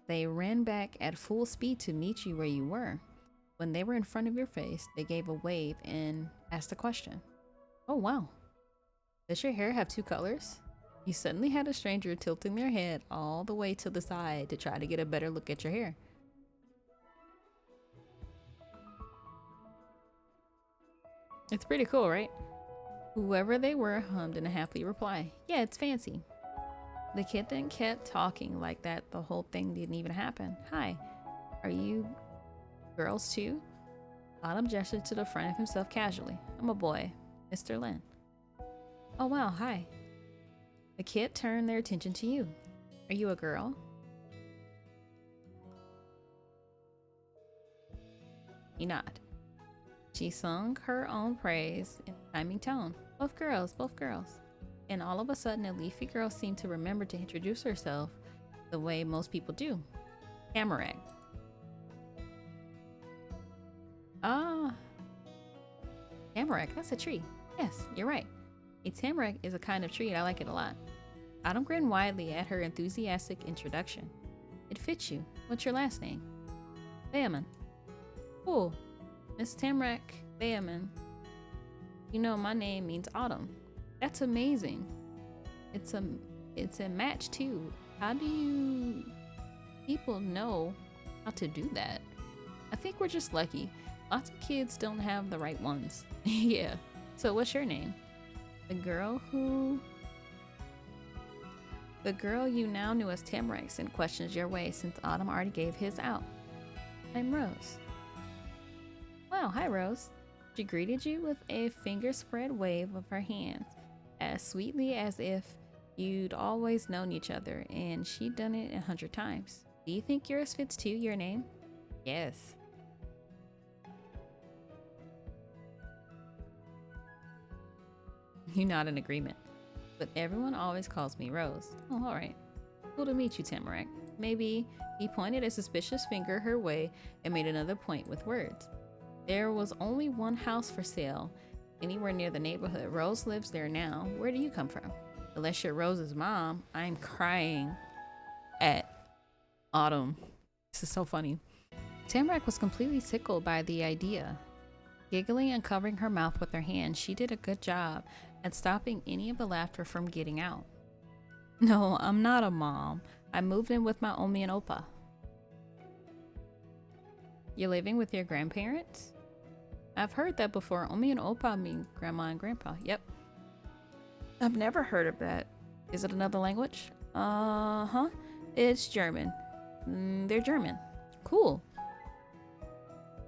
They ran back at full speed to meet you where you were. When they were in front of your face, they gave a wave and asked a question. Oh, wow. Does your hair have two colors? You suddenly had a stranger tilting their head all the way to the side to try to get a better look at your hair. It's pretty cool, right? Whoever they were hummed in a happy reply. Yeah, it's fancy. The kid then kept talking like that the whole thing didn't even happen. Hi, are you girls too? Autumn gestured to the front of himself casually. I'm a boy, Mr. Lin. Oh wow, hi. The kid turned their attention to you. Are you a girl? He nodded. She sung her own praise in a chiming tone. Both girls, both girls. And all of a sudden, a leafy girl seemed to remember to introduce herself the way most people do. Tamarack. Ah, tamarack, that's a tree. Yes, you're right. A tamarack is a kind of tree and I like it a lot. Autumn grinned widely at her enthusiastic introduction. It fits you. What's your last name? Bayman. Cool. Miss Tamarack Bayman. You know, my name means autumn. That's amazing. It's a match too. How do you people know how to do that? I think we're just lucky. Lots of kids don't have the right ones. Yeah. So what's your name? The girl you now knew as Tamarack sent questions your way since Autumn already gave his out. I'm Rose. Wow, hi Rose. She greeted you with a finger spread wave of her hands, as sweetly as if you'd always known each other, and she'd done it 100 times. Do you think yours fits too, your name? Yes. You nod in agreement. But everyone always calls me Rose. Oh, alright. Cool to meet you, Tamarack. Maybe he pointed a suspicious finger her way and made another point with words. There was only one house for sale anywhere near the neighborhood. Rose lives there now. Where do you come from? Unless you're Rose's mom, I'm crying at Autumn. This is so funny. Tamarack was completely tickled by the idea. Giggling and covering her mouth with her hand, she did a good job at stopping any of the laughter from getting out. No, I'm not a mom. I moved in with my Omi and Opa. You're living with your grandparents? I've heard that before. Omi and Opa mean grandma and grandpa. Yep. I've never heard of that. Is it another language? Uh-huh. It's German. They're German. Cool.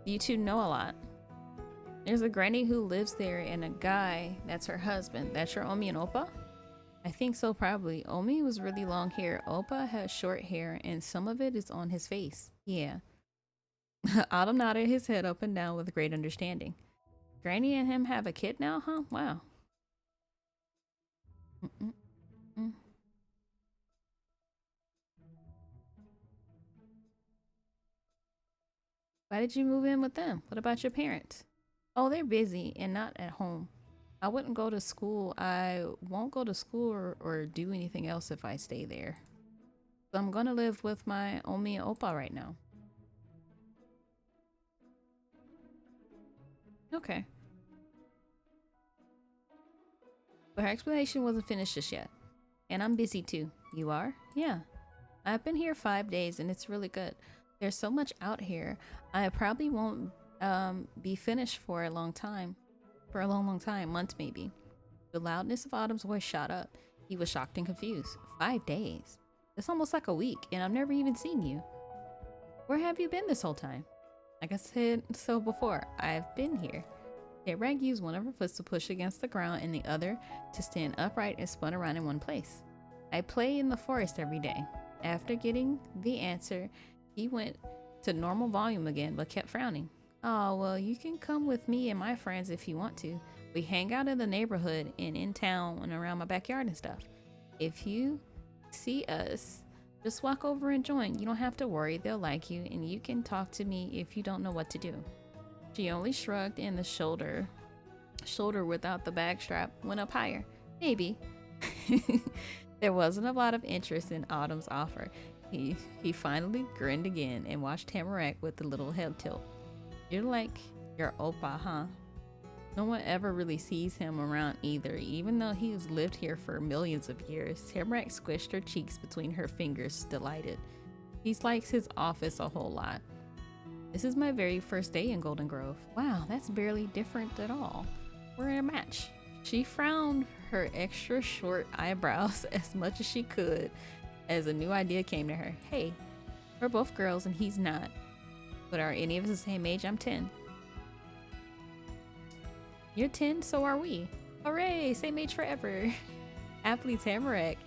You two know a lot. There's a granny who lives there and a guy that's her husband. That's your Omi and Opa? I think so, probably. Omi was really long hair. Opa has short hair and some of it is on his face. Yeah. Autumn nodded his head up and down with great understanding. Granny and him have a kid now, huh? Wow. Why did you move in with them? What about your parents? Oh, they're busy and not at home. I wouldn't go to school. I won't go to school or do anything else if I stay there. So I'm gonna live with my Omi and Opa right now. Okay. But her explanation wasn't finished just yet. And I'm busy too. You are? Yeah. I've been here 5 days and it's really good. There's so much out here. I probably won't be finished for a long time. For a long, long time. Months maybe. The loudness of Autumn's voice shot up. He was shocked and confused. 5 days? It's almost like a week and I've never even seen you. Where have you been this whole time? Like I said so before, I've been here. Rag used one of her foot to push against the ground and the other to stand upright and spun around in one place. I play in the forest every day. After getting the answer, he went to normal volume again but kept frowning. Oh, well, you can come with me and my friends if you want to. We hang out in the neighborhood and in town and around my backyard and stuff. If you see us, just walk over and join. You don't have to worry, they'll like you, and you can talk to me if you don't know what to do. She only shrugged and the shoulder without the bag strap went up higher. Maybe. There wasn't a lot of interest in Autumn's offer. He finally grinned again and watched Tamarack with a little head tilt. You're like your Opa, huh? No one ever really sees him around either, even though he's lived here for millions of years. Tamarack squished her cheeks between her fingers, delighted. He likes his office a whole lot. This is my very first day in Golden Grove. Wow, that's barely different at all. We're in a match. She frowned her extra short eyebrows as much as she could as a new idea came to her. Hey, we're both girls and he's not. But are any of us the same age? I'm 10. You're 10, so are we. Hooray, same age forever. Happily, Tamarack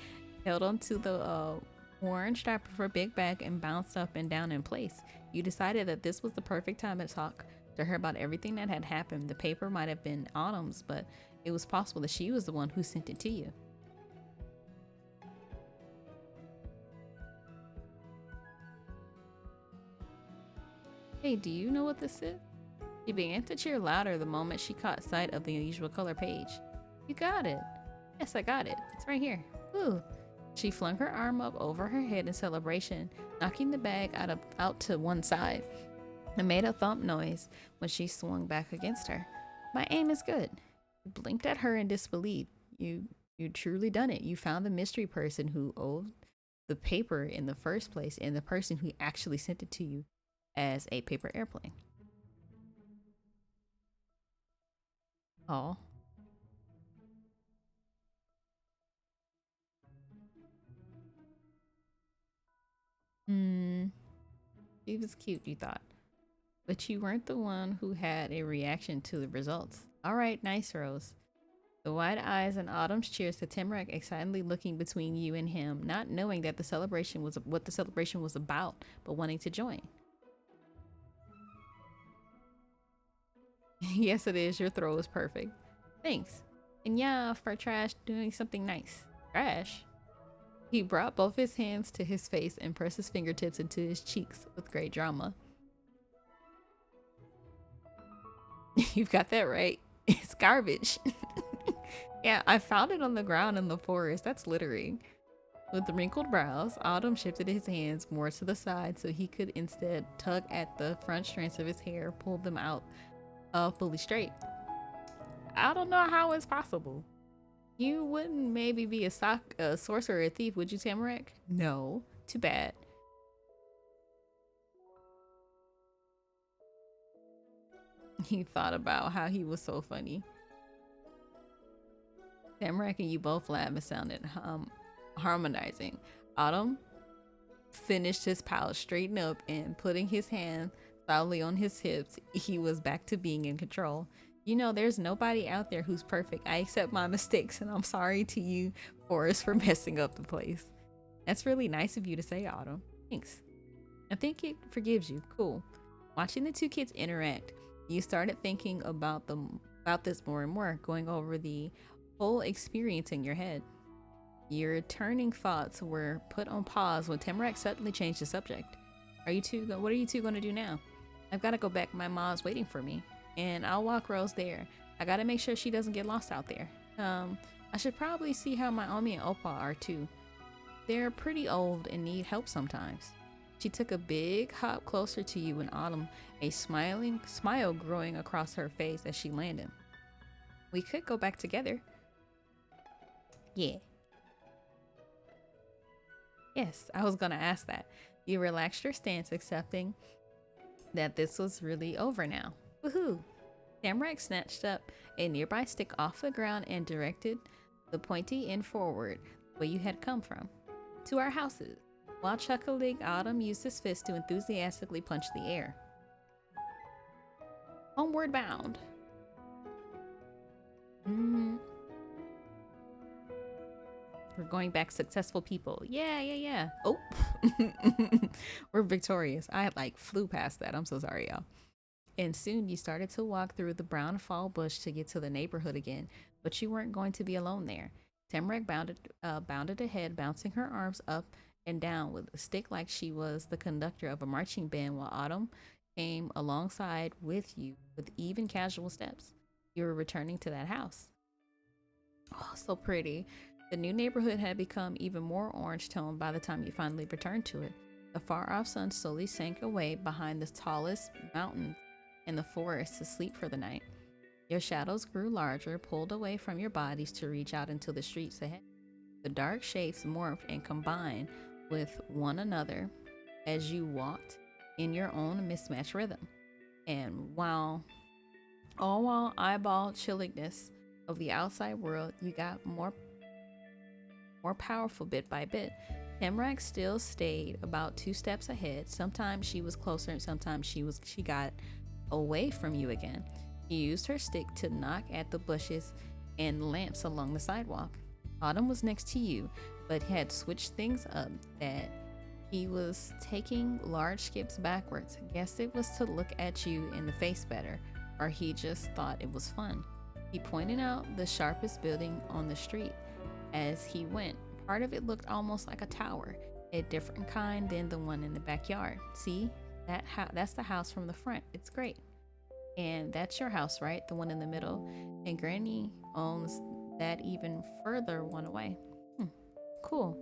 held onto the orange strap of her big bag and bounced up and down in place. You decided that this was the perfect time to talk to her about everything that had happened. The paper might have been Autumn's, but it was possible that she was the one who sent it to you. Hey, do you know what this is? She began to cheer louder the moment she caught sight of the unusual color page. You got it. Yes, I got it. It's right here. Ooh. She flung her arm up over her head in celebration, knocking the bag out to one side. It made a thump noise when she swung back against her. My aim is good. You blinked at her in disbelief. You truly done it. You found the mystery person who owed the paper in the first place and the person who actually sent it to you as a paper airplane. Oh. She was cute, you thought. But you weren't the one who had a reaction to the results. Alright, nice, Rose. The wide eyes and Autumn's cheers to Tamarack excitedly looking between you and him, not knowing that the celebration was what the celebration was about, but wanting to join. Yes, it is. Your throw is perfect. Thanks. And yeah, for Trash doing something nice. Trash? He brought both his hands to his face and pressed his fingertips into his cheeks with great drama. You've got that right. It's garbage. Yeah, I found it on the ground in the forest. That's littering. With the wrinkled brows, Autumn shifted his hands more to the side so he could instead tug at the front strands of his hair, pull them out fully straight. I don't know how it's possible. You wouldn't maybe be a sorcerer or a thief, would you, Tamarack? No. Too bad. He thought about how he was so funny. Tamarack and you both laughed and sounded harmonizing. Autumn finished his pouch, straightened up, and putting his hand solidly on his hips, he was back to being in control. You know, there's nobody out there who's perfect. I accept my mistakes, and I'm sorry to you, Forrest, for messing up the place. That's really nice of you to say, Autumn. Thanks. I think it forgives you. Cool. Watching the two kids interact, you started thinking about this more and more, going over the whole experience in your head. Your turning thoughts were put on pause when Tamarack suddenly changed the subject. What are you two going to do now? I've got to go back. My mom's waiting for me. And I'll walk Rose there. I gotta make sure she doesn't get lost out there. I should probably see how my Omi and Opal are too. They're pretty old and need help sometimes. She took a big hop closer to you in Autumn, a smiling smile growing across her face as she landed. We could go back together. Yeah. Yes, I was gonna ask that. You relaxed your stance, accepting that this was really over now. Woohoo! Tamarack snatched up a nearby stick off the ground and directed the pointy end forward, where you had come from, to our houses. While chuckling, Autumn used his fist to enthusiastically punch the air. Homeward bound. We're going back successful people. Yeah. Oh, we're victorious. I like flew past that. I'm so sorry, y'all. And soon you started to walk through the brown fall bush to get to the neighborhood again, but you weren't going to be alone there. Tamarack bounded ahead, bouncing her arms up and down with a stick like she was the conductor of a marching band, while Autumn came alongside with you with even casual steps. You were returning to that house. Oh, so pretty. The new neighborhood had become even more orange toned by the time you finally returned to it. The far off sun slowly sank away behind the tallest mountain in the forest to sleep for the night. Your shadows grew larger, pulled away from your bodies to reach out into the streets ahead. The dark shapes morphed and combined with one another as you walked in your own mismatched rhythm. And while eyeball chilliness of the outside world, you got more powerful bit by bit. Tamarack still stayed about 2 steps ahead. Sometimes she was closer and sometimes she got away from you again. She used her stick to knock at the bushes and lamps along the sidewalk. Autumn was next to you, but had switched things up that he was taking large skips backwards. Guess it was to look at you in the face better, or he just thought it was fun. He pointed out the sharpest building on the street as he went. Part of it looked almost like a tower, a different kind than the one in the backyard. See, that's the house from the front. It's great. And that's your house, right? The one in the middle. And Granny owns that even further one away. Cool.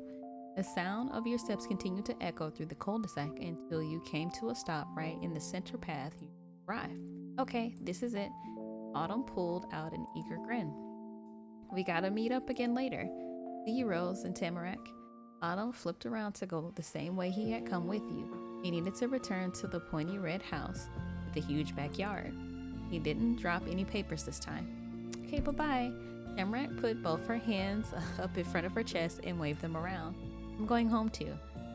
The sound of your steps continued to echo through the cul-de-sac until you came to a stop right in the center path you arrived. Okay, this is it. Autumn pulled out an eager grin. We gotta meet up again later. See you, Rose and Tamarack. Autumn flipped around to go the same way he had come with you. He needed to return to the pointy red house with the huge backyard. He didn't drop any papers this time. Okay, bye-bye. Tamarack put both her hands up in front of her chest and waved them around. I'm going home too.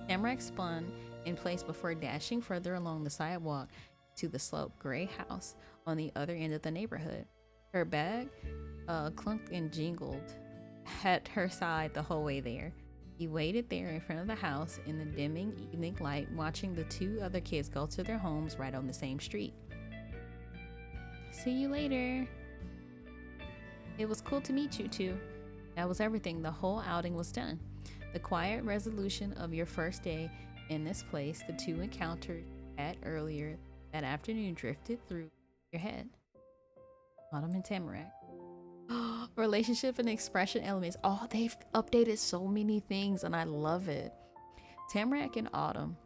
Tamarack spun in place before dashing further along the sidewalk to the sloped gray house on the other end of the neighborhood. Her bag clunked and jingled at her side the whole way there. He waited there in front of the house in the dimming evening light, watching the 2 other kids go to their homes right on the same street. See you later. It was cool to meet you too. That was everything. The whole outing was done. The quiet resolution of your first day in this place the 2 encountered at earlier that afternoon drifted through your head. Autumn and Tamarack. Relationship and expression elements. Oh, they've updated so many things and I love it. Tamarack and Autumn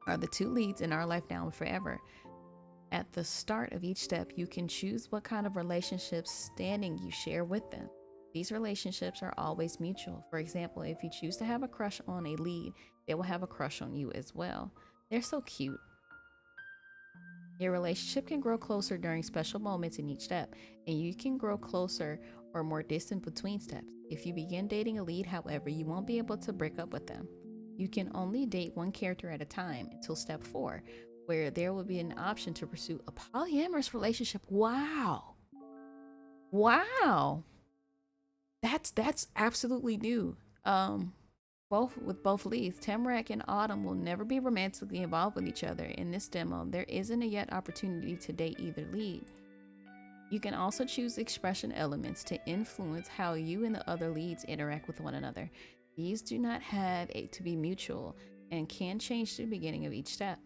are the 2 leads in Our Life Now and Forever. At the start of each step, you can choose what kind of relationship standing you share with them. These relationships are always mutual. For example, if you choose to have a crush on a lead, they will have a crush on you as well. They're so cute. Your relationship can grow closer during special moments in each step, and you can grow closer or more distant between steps. If you begin dating a lead, however, you won't be able to break up with them. You can only date one character at a time until step 4, where there will be an option to pursue a polyamorous relationship. Wow. That's absolutely new. Both leads, Tamarack and Autumn will never be romantically involved with each other. In this demo, there isn't a yet opportunity to date either lead. You can also choose expression elements to influence how you and the other leads interact with one another. These do not have to be mutual and can change the beginning of each step.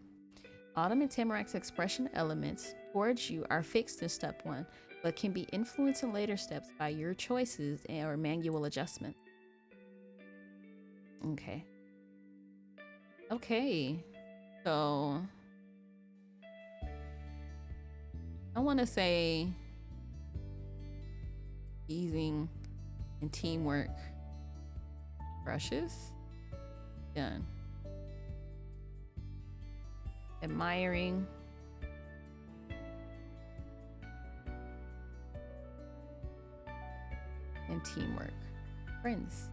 Autumn and Tamarack's expression elements towards you are fixed in step 1, but can be influenced in later steps by your choices or manual adjustment. Okay. Okay. So I want to say easing and teamwork brushes. Done. Admiring and teamwork. Friends.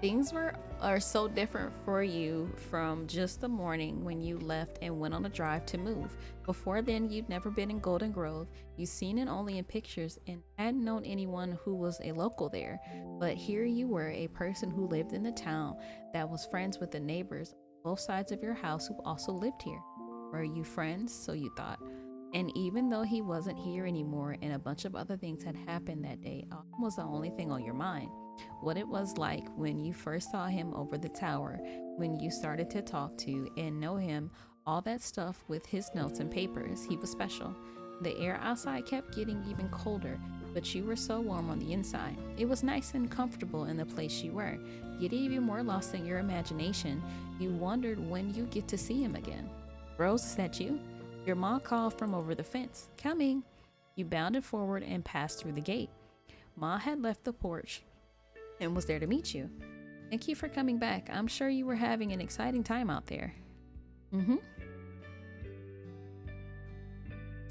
Things are so different for you from just the morning when you left and went on a drive to move. Before then, you'd never been in Golden Grove. You'd seen it only in pictures and hadn't known anyone who was a local there. But here you were, a person who lived in the town that was friends with the neighbors on both sides of your house who also lived here. Were you friends? So you thought. And even though he wasn't here anymore and a bunch of other things had happened that day, Autumn was the only thing on your mind. What it was like when you first saw him over the tower, when you started to talk to and know him, all that stuff with his notes and papers. He was special. The air outside kept getting even colder, but you were so warm on the inside. It was nice and comfortable in the place you were. Yet even more lost in your imagination, you wondered when you'd get to see him again. Rose, is that you? Your mom called from over the fence. Coming. You bounded forward and passed through the gate. Ma had left the porch and was there to meet you. Thank you for coming back. I'm sure you were having an exciting time out there.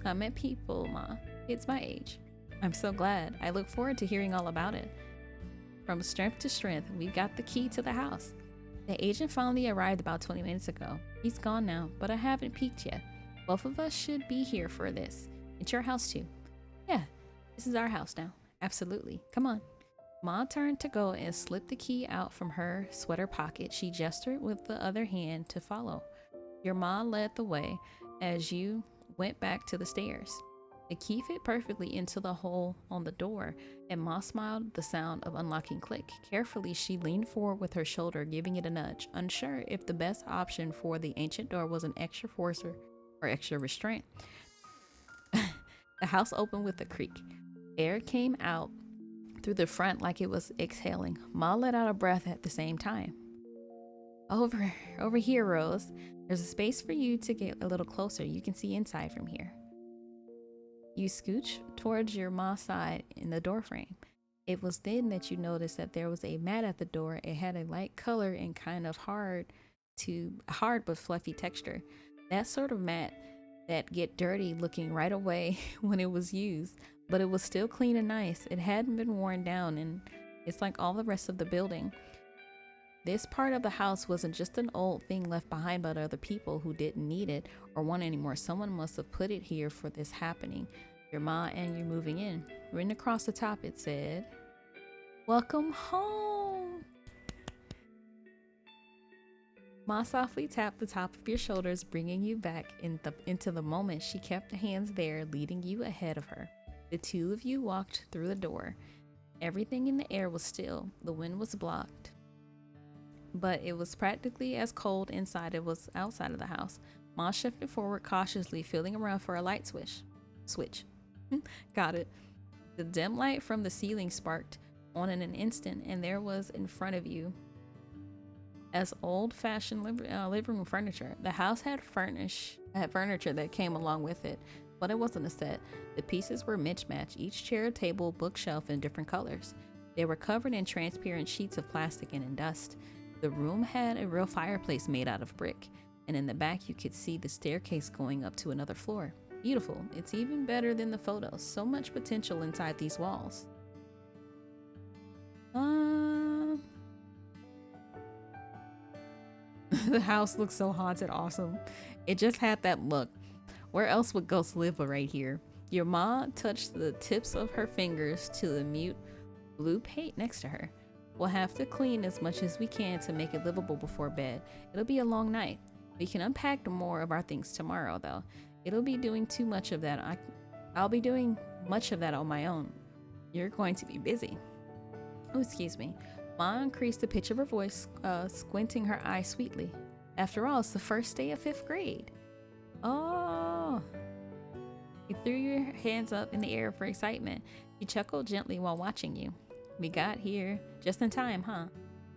I met people, Ma. It's my age. I'm so glad. I look forward to hearing all about it. From strength to strength, we've got the key to the house. The agent finally arrived about 20 minutes ago. He's gone now, but I haven't peeked yet. Both of us should be here for this. It's your house too. Yeah, this is our house now. Absolutely. Come on. Ma turned to go and slipped the key out from her sweater pocket. She gestured with the other hand to follow. Your ma led the way as you went back to the stairs. The key fit perfectly into the hole on the door, and Ma smiled the sound of unlocking click. Carefully, she leaned forward with her shoulder, giving it a nudge, unsure if the best option for the ancient door was an extra force or extra restraint. The house opened with a creak. Air came out through the front like it was exhaling. Ma let out a breath at the same time. Over here, Rose. There's a space for you to get a little closer. You can see inside from here. You scooch towards your ma's side in the doorframe. It was then that you noticed that there was a mat at the door. It had a light color and kind of hard but fluffy texture. That sort of mat that get dirty looking right away when it was used, but it was still clean and nice. It hadn't been worn down, and it's like all the rest of the building. This part of the house wasn't just an old thing left behind by other people who didn't need it or want it anymore. Someone must have put it here for this happening. Your ma and you moving in. Written across the top it said, "Welcome home." Ma softly tapped the top of your shoulders, bringing you back into the moment. She kept the hands there, leading you ahead of her. The two of you walked through the door. Everything in the air was still. The wind was blocked, but it was practically as cold inside as it was outside of the house. Ma shifted forward cautiously, feeling around for a light switch. Got it. The dim light from the ceiling sparked on in an instant, and there was in front of you as old-fashioned living room furniture. The house had furniture that came along with it, but it wasn't a set. The pieces were mismatched, each chair, table, bookshelf in different colors. They were covered in transparent sheets of plastic and in dust. The room had a real fireplace made out of brick, and in the back you could see the staircase going up to another floor. Beautiful. It's even better than the photos. So much potential inside these walls. The house looks so haunted. Awesome. It just had that look. Where else would ghosts live but right here? Your ma touched the tips of her fingers to the mute blue paint next to her. We'll have to clean as much as we can to make it livable before bed. It'll be a long night. We can unpack more of our things tomorrow, though. It'll be doing too much of that. I'll be doing much of that on my own. You're going to be busy. Oh, excuse me. Ma increased the pitch of her voice, squinting her eye sweetly. After all, it's the first day of 5th grade. Oh. You threw your hands up in the air for excitement. She chuckled gently while watching you. We got here just in time, huh?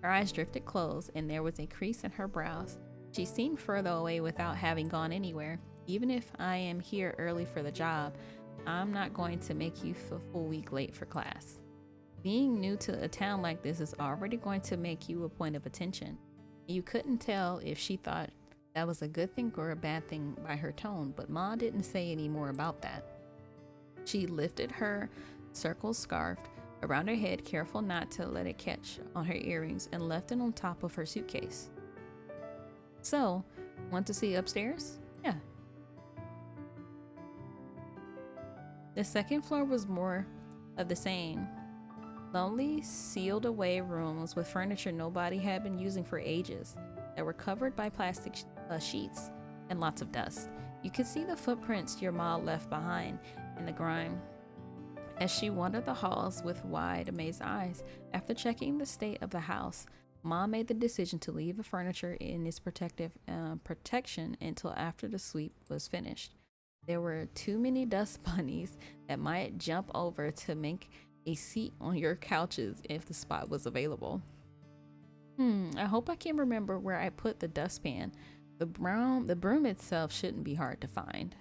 Her eyes drifted closed, and there was a crease in her brows. She seemed further away without having gone anywhere. Even if I am here early for the job, I'm not going to make you a full week late for class. Being new to a town like this is already going to make you a point of attention. You couldn't tell if she thought that was a good thing or a bad thing by her tone, but Ma didn't say any more about that. She lifted her circle scarf around her head, careful not to let it catch on her earrings, and left it on top of her suitcase. So, want to see upstairs? Yeah. The second floor was more of the same. Lonely, sealed away rooms with furniture nobody had been using for ages that were covered by plastic sheets and lots of dust. You could see the footprints your ma left behind in the grime as she wandered the halls with wide, amazed eyes. After checking the state of the house, Ma made the decision to leave the furniture in its protection until after the sweep was finished. There were too many dust bunnies that might jump over to make a seat on your couches if the spot was available. I hope I can remember where I put the dustpan. The broom itself shouldn't be hard to find.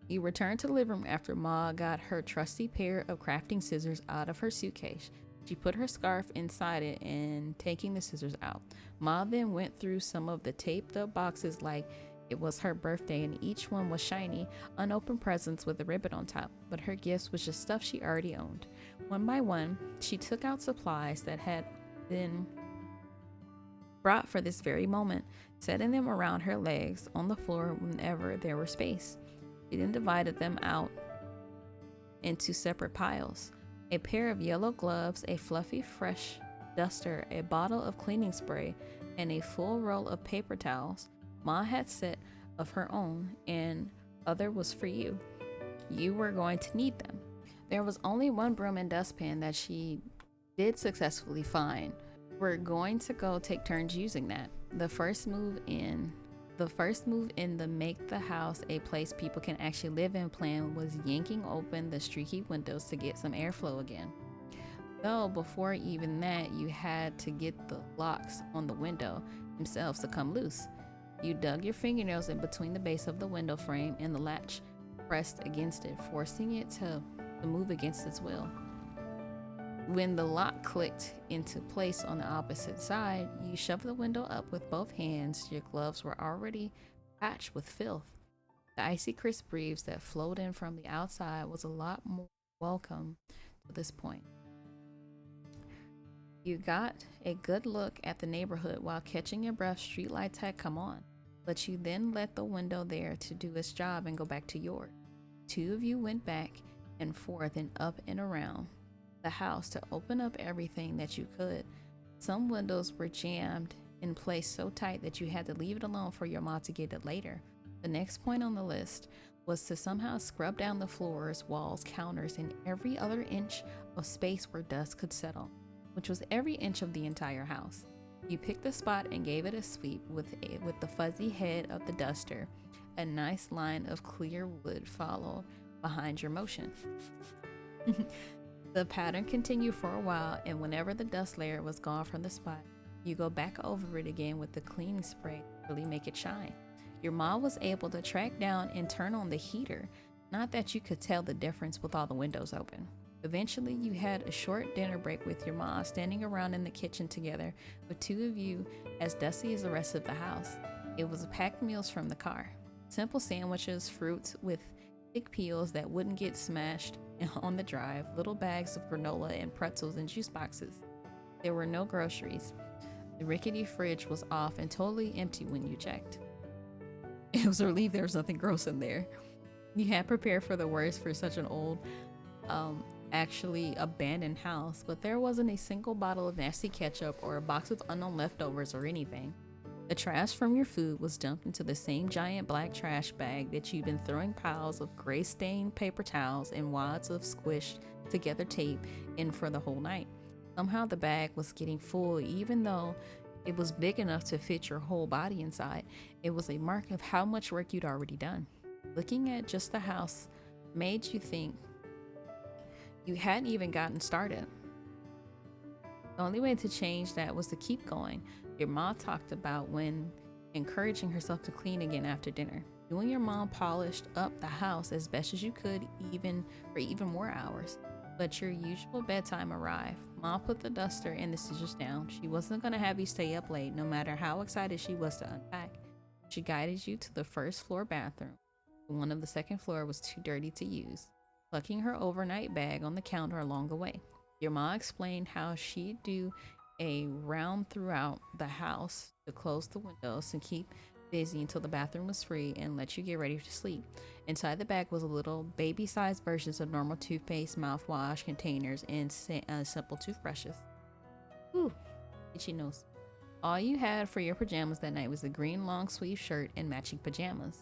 You returned to the living room after Ma got her trusty pair of crafting scissors out of her suitcase. She put her scarf inside it and taking the scissors out. Ma then went through some of the taped up boxes like it was her birthday, and each one was shiny, unopened presents with a ribbon on top, but her gifts was just stuff she already owned. One by one, she took out supplies that had been brought for this very moment, setting them around her legs on the floor whenever there was space. She then divided them out into separate piles. A pair of yellow gloves, a fluffy fresh duster, a bottle of cleaning spray, and a full roll of paper towels. Ma had set of her own, and other was for you. You were going to need them. There was only one broom and dustpan that she did successfully find. We're going to go take turns using that. The first move in the make the house a place people can actually live in plan was yanking open the streaky windows to get some airflow again. Though before even that, you had to get the locks on the window themselves to come loose. You dug your fingernails in between the base of the window frame and the latch, pressed against it, forcing it to move against its will. When the lock clicked into place on the opposite side, you shoved the window up with both hands. Your gloves were already patched with filth. The icy crisp breeze that flowed in from the outside was a lot more welcome to this point. You got a good look at the neighborhood while catching your breath. Streetlights had come on, but you then let the window there to do its job and go back to yours. Two of you went back and forth and up and around the house to open up everything that you could. Some windows were jammed in place so tight that you had to leave it alone for your mom to get it later. The next point on the list was to somehow scrub down the floors, walls, counters, and every other inch of space where dust could settle, which was every inch of the entire house. You picked a spot and gave it a sweep with the fuzzy head of the duster. A nice line of clear wood followed behind your motion. The pattern continued for a while, and whenever the dust layer was gone from the spot, you go back over it again with the cleaning spray to really make it shine. Your mom was able to track down and turn on the heater, not that you could tell the difference with all the windows open. Eventually, you had a short dinner break with your mom, standing around in the kitchen together with two of you as dusty as the rest of the house. It was packed meals from the car. Simple sandwiches, fruits with thick peels that wouldn't get smashed on the drive, little bags of granola and pretzels and juice boxes. There were no groceries. The rickety fridge was off and totally empty when you checked. It was a relief there was nothing gross in there. You had prepared for the worst for such an old, actually abandoned house, but there wasn't a single bottle of nasty ketchup or a box of unknown leftovers or anything. The trash from your food was dumped into the same giant black trash bag that you'd been throwing piles of gray-stained paper towels and wads of squished together tape in for the whole night. Somehow the bag was getting full, even though it was big enough to fit your whole body inside. It was a mark of how much work you'd already done. Looking at just the house made you think you hadn't even gotten started. The only way to change that was to keep going. Your mom talked about when encouraging herself to clean again after dinner. You and your mom polished up the house as best as you could, even for even more hours. But your usual bedtime arrived. Mom put the duster and the scissors down. She wasn't going to have you stay up late, no matter how excited she was to unpack. She guided you to the first floor bathroom. The one of the second floor was too dirty to use, plucking her overnight bag on the counter along the way. Your mom explained how she'd do a round throughout the house to close the windows and keep busy until the bathroom was free and let you get ready to sleep. Inside the bag was a little baby-sized versions of normal toothpaste, mouthwash, containers, and simple toothbrushes. Ooh, itchy nose. All you had for your pajamas that night was a green long sleeve shirt and matching pajamas.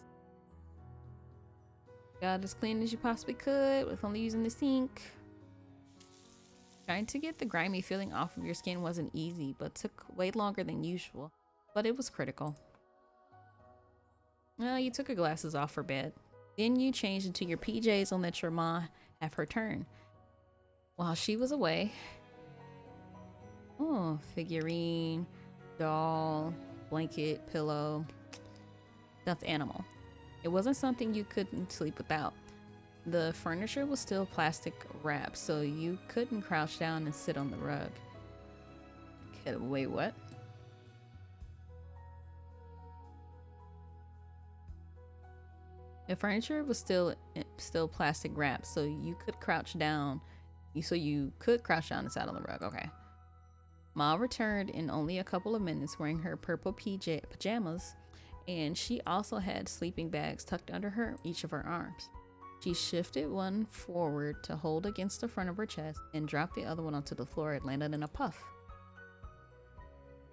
Got as clean as you possibly could with only using the sink. Trying to get the grimy feeling off of your skin wasn't easy, but took way longer than usual. But it was critical. Well, you took your glasses off for bed. Then you changed into your PJs and let your ma have her turn. While she was away, oh, figurine, doll, blanket, pillow, stuffed animal. It wasn't something you couldn't sleep without. The furniture was still plastic wrapped, so you couldn't crouch down and sit on the rug. Okay, wait, what? The furniture was still plastic wrapped, so you could crouch down. You could crouch down and sit on the rug. Okay. Ma returned in only a couple of minutes, wearing her purple pajamas, and she also had sleeping bags tucked under each of her arms. She shifted one forward to hold against the front of her chest and dropped the other one onto the floor. It landed in a puff.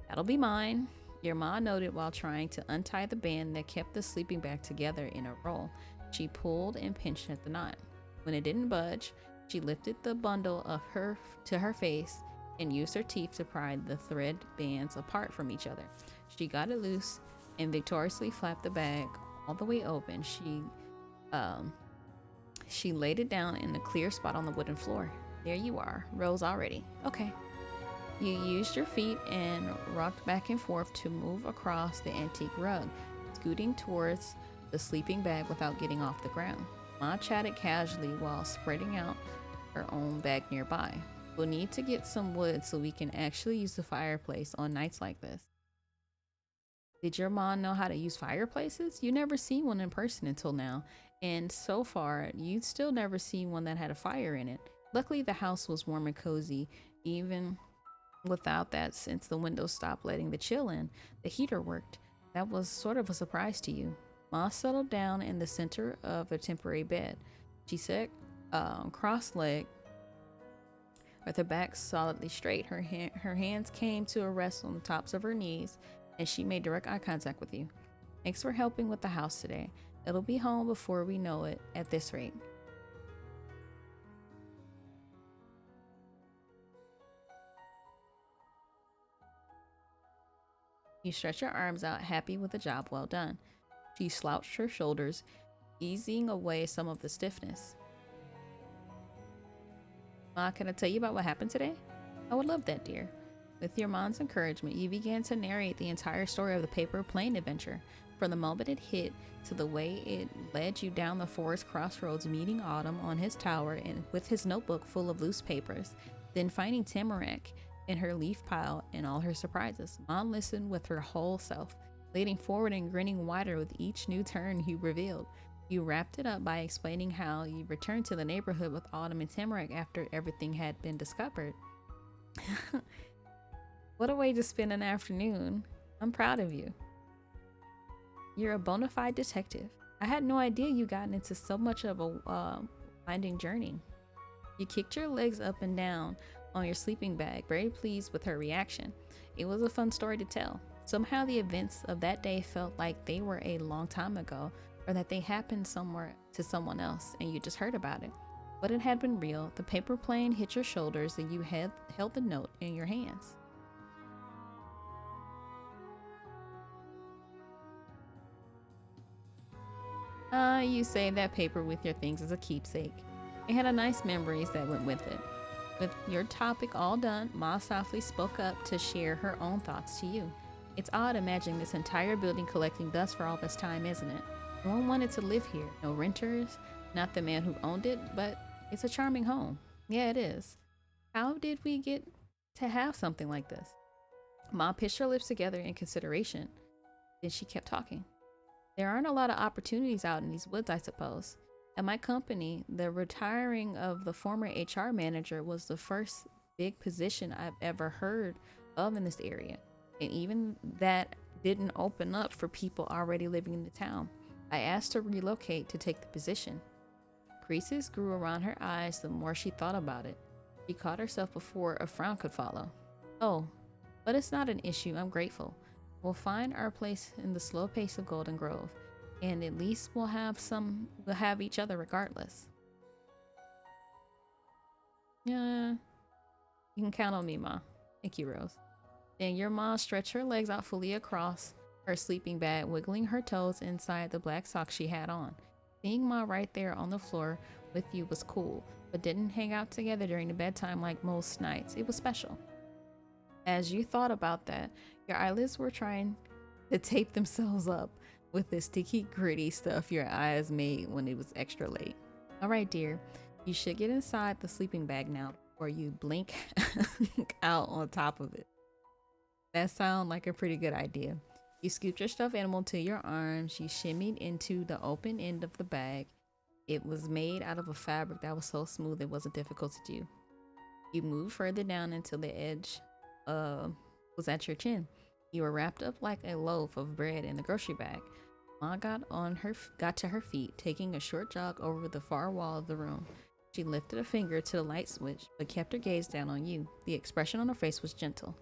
That'll be mine, your ma noted while trying to untie the band that kept the sleeping bag together in a roll. She pulled and pinched at the knot. When it didn't budge, she lifted the bundle to her face and used her teeth to pry the thread bands apart from each other. She got it loose and victoriously flapped the bag all the way open. She laid it down in a clear spot on the wooden floor. There you are, Rose already. Okay. You used your feet and rocked back and forth to move across the antique rug, scooting towards the sleeping bag without getting off the ground. Ma chatted casually while spreading out her own bag nearby. We'll need to get some wood so we can actually use the fireplace on nights like this. Did your mom know how to use fireplaces? You never seen one in person until now, and so far, you'd still never seen one that had a fire in it. Luckily, the house was warm and cozy, even without that, since the windows stopped letting the chill in. The heater worked. That was sort of a surprise to you. Ma settled down in the center of a temporary bed. She sat cross-legged with her back solidly straight. Her hands came to a rest on the tops of her knees, and she made direct eye contact with you. Thanks for helping with the house today. It'll be home before we know it at this rate. You stretch your arms out, happy with the job well done. She slouched her shoulders, easing away some of the stiffness. Ma, can I tell you about what happened today? I would love that, dear. With your mom's encouragement, you began to narrate the entire story of the paper plane adventure, from the moment it hit to the way it led you down the forest crossroads, meeting Autumn on his tower and with his notebook full of loose papers, then finding Tamarack in her leaf pile and all her surprises. Mom listened with her whole self, leaning forward and grinning wider with each new turn you revealed. You wrapped it up by explaining how you returned to the neighborhood with Autumn and Tamarack after everything had been discovered. What a way to spend an afternoon. I'm proud of you. You're a bona fide detective. I had no idea you gotten into so much of a winding journey. You kicked your legs up and down on your sleeping bag, very pleased with her reaction. It was a fun story to tell. Somehow the events of that day felt like they were a long time ago, or that they happened somewhere to someone else and you just heard about it. But it had been real. The paper plane hit your shoulders and you held the note in your hands. You saved that paper with your things as a keepsake. It had a nice memories that went with it. With your topic all done, Ma softly spoke up to share her own thoughts to you. It's odd imagining this entire building collecting dust for all this time, isn't it? No one wanted to live here. No renters, not the man who owned it, but it's a charming home. Yeah, it is. How did we get to have something like this? Ma pitched her lips together in consideration. Then she kept talking. There aren't a lot of opportunities out in these woods, I suppose. At my company, the retiring of the former HR manager was the first big position I've ever heard of in this area. And even that didn't open up for people already living in the town. I asked her to relocate to take the position. Creases grew around her eyes the more she thought about it. She caught herself before a frown could follow. Oh, but it's not an issue. I'm grateful. We'll find our place in the slow pace of Golden Grove, and at least we'll have each other regardless. Yeah, you can count on me, Ma. Thank you, Rose. Then your Ma stretched her legs out fully across her sleeping bag, wiggling her toes inside the black socks she had on. Seeing Ma right there on the floor with you was cool, but didn't hang out together during the bedtime like most nights. It was special. As you thought about that, your eyelids were trying to tape themselves up with the sticky, gritty stuff your eyes made when it was extra late. All right, dear, you should get inside the sleeping bag now before you blink out on top of it. That sounds like a pretty good idea. You scooped your stuffed animal to your arms. You shimmied into the open end of the bag. It was made out of a fabric that was so smooth it wasn't difficult to do. You moved further down until the edge was at your chin. You were wrapped up like a loaf of bread in the grocery bag. Ma got to her feet, taking a short jog over the far wall of the room. She lifted a finger to the light switch, but kept her gaze down on you. The expression on her face was gentle.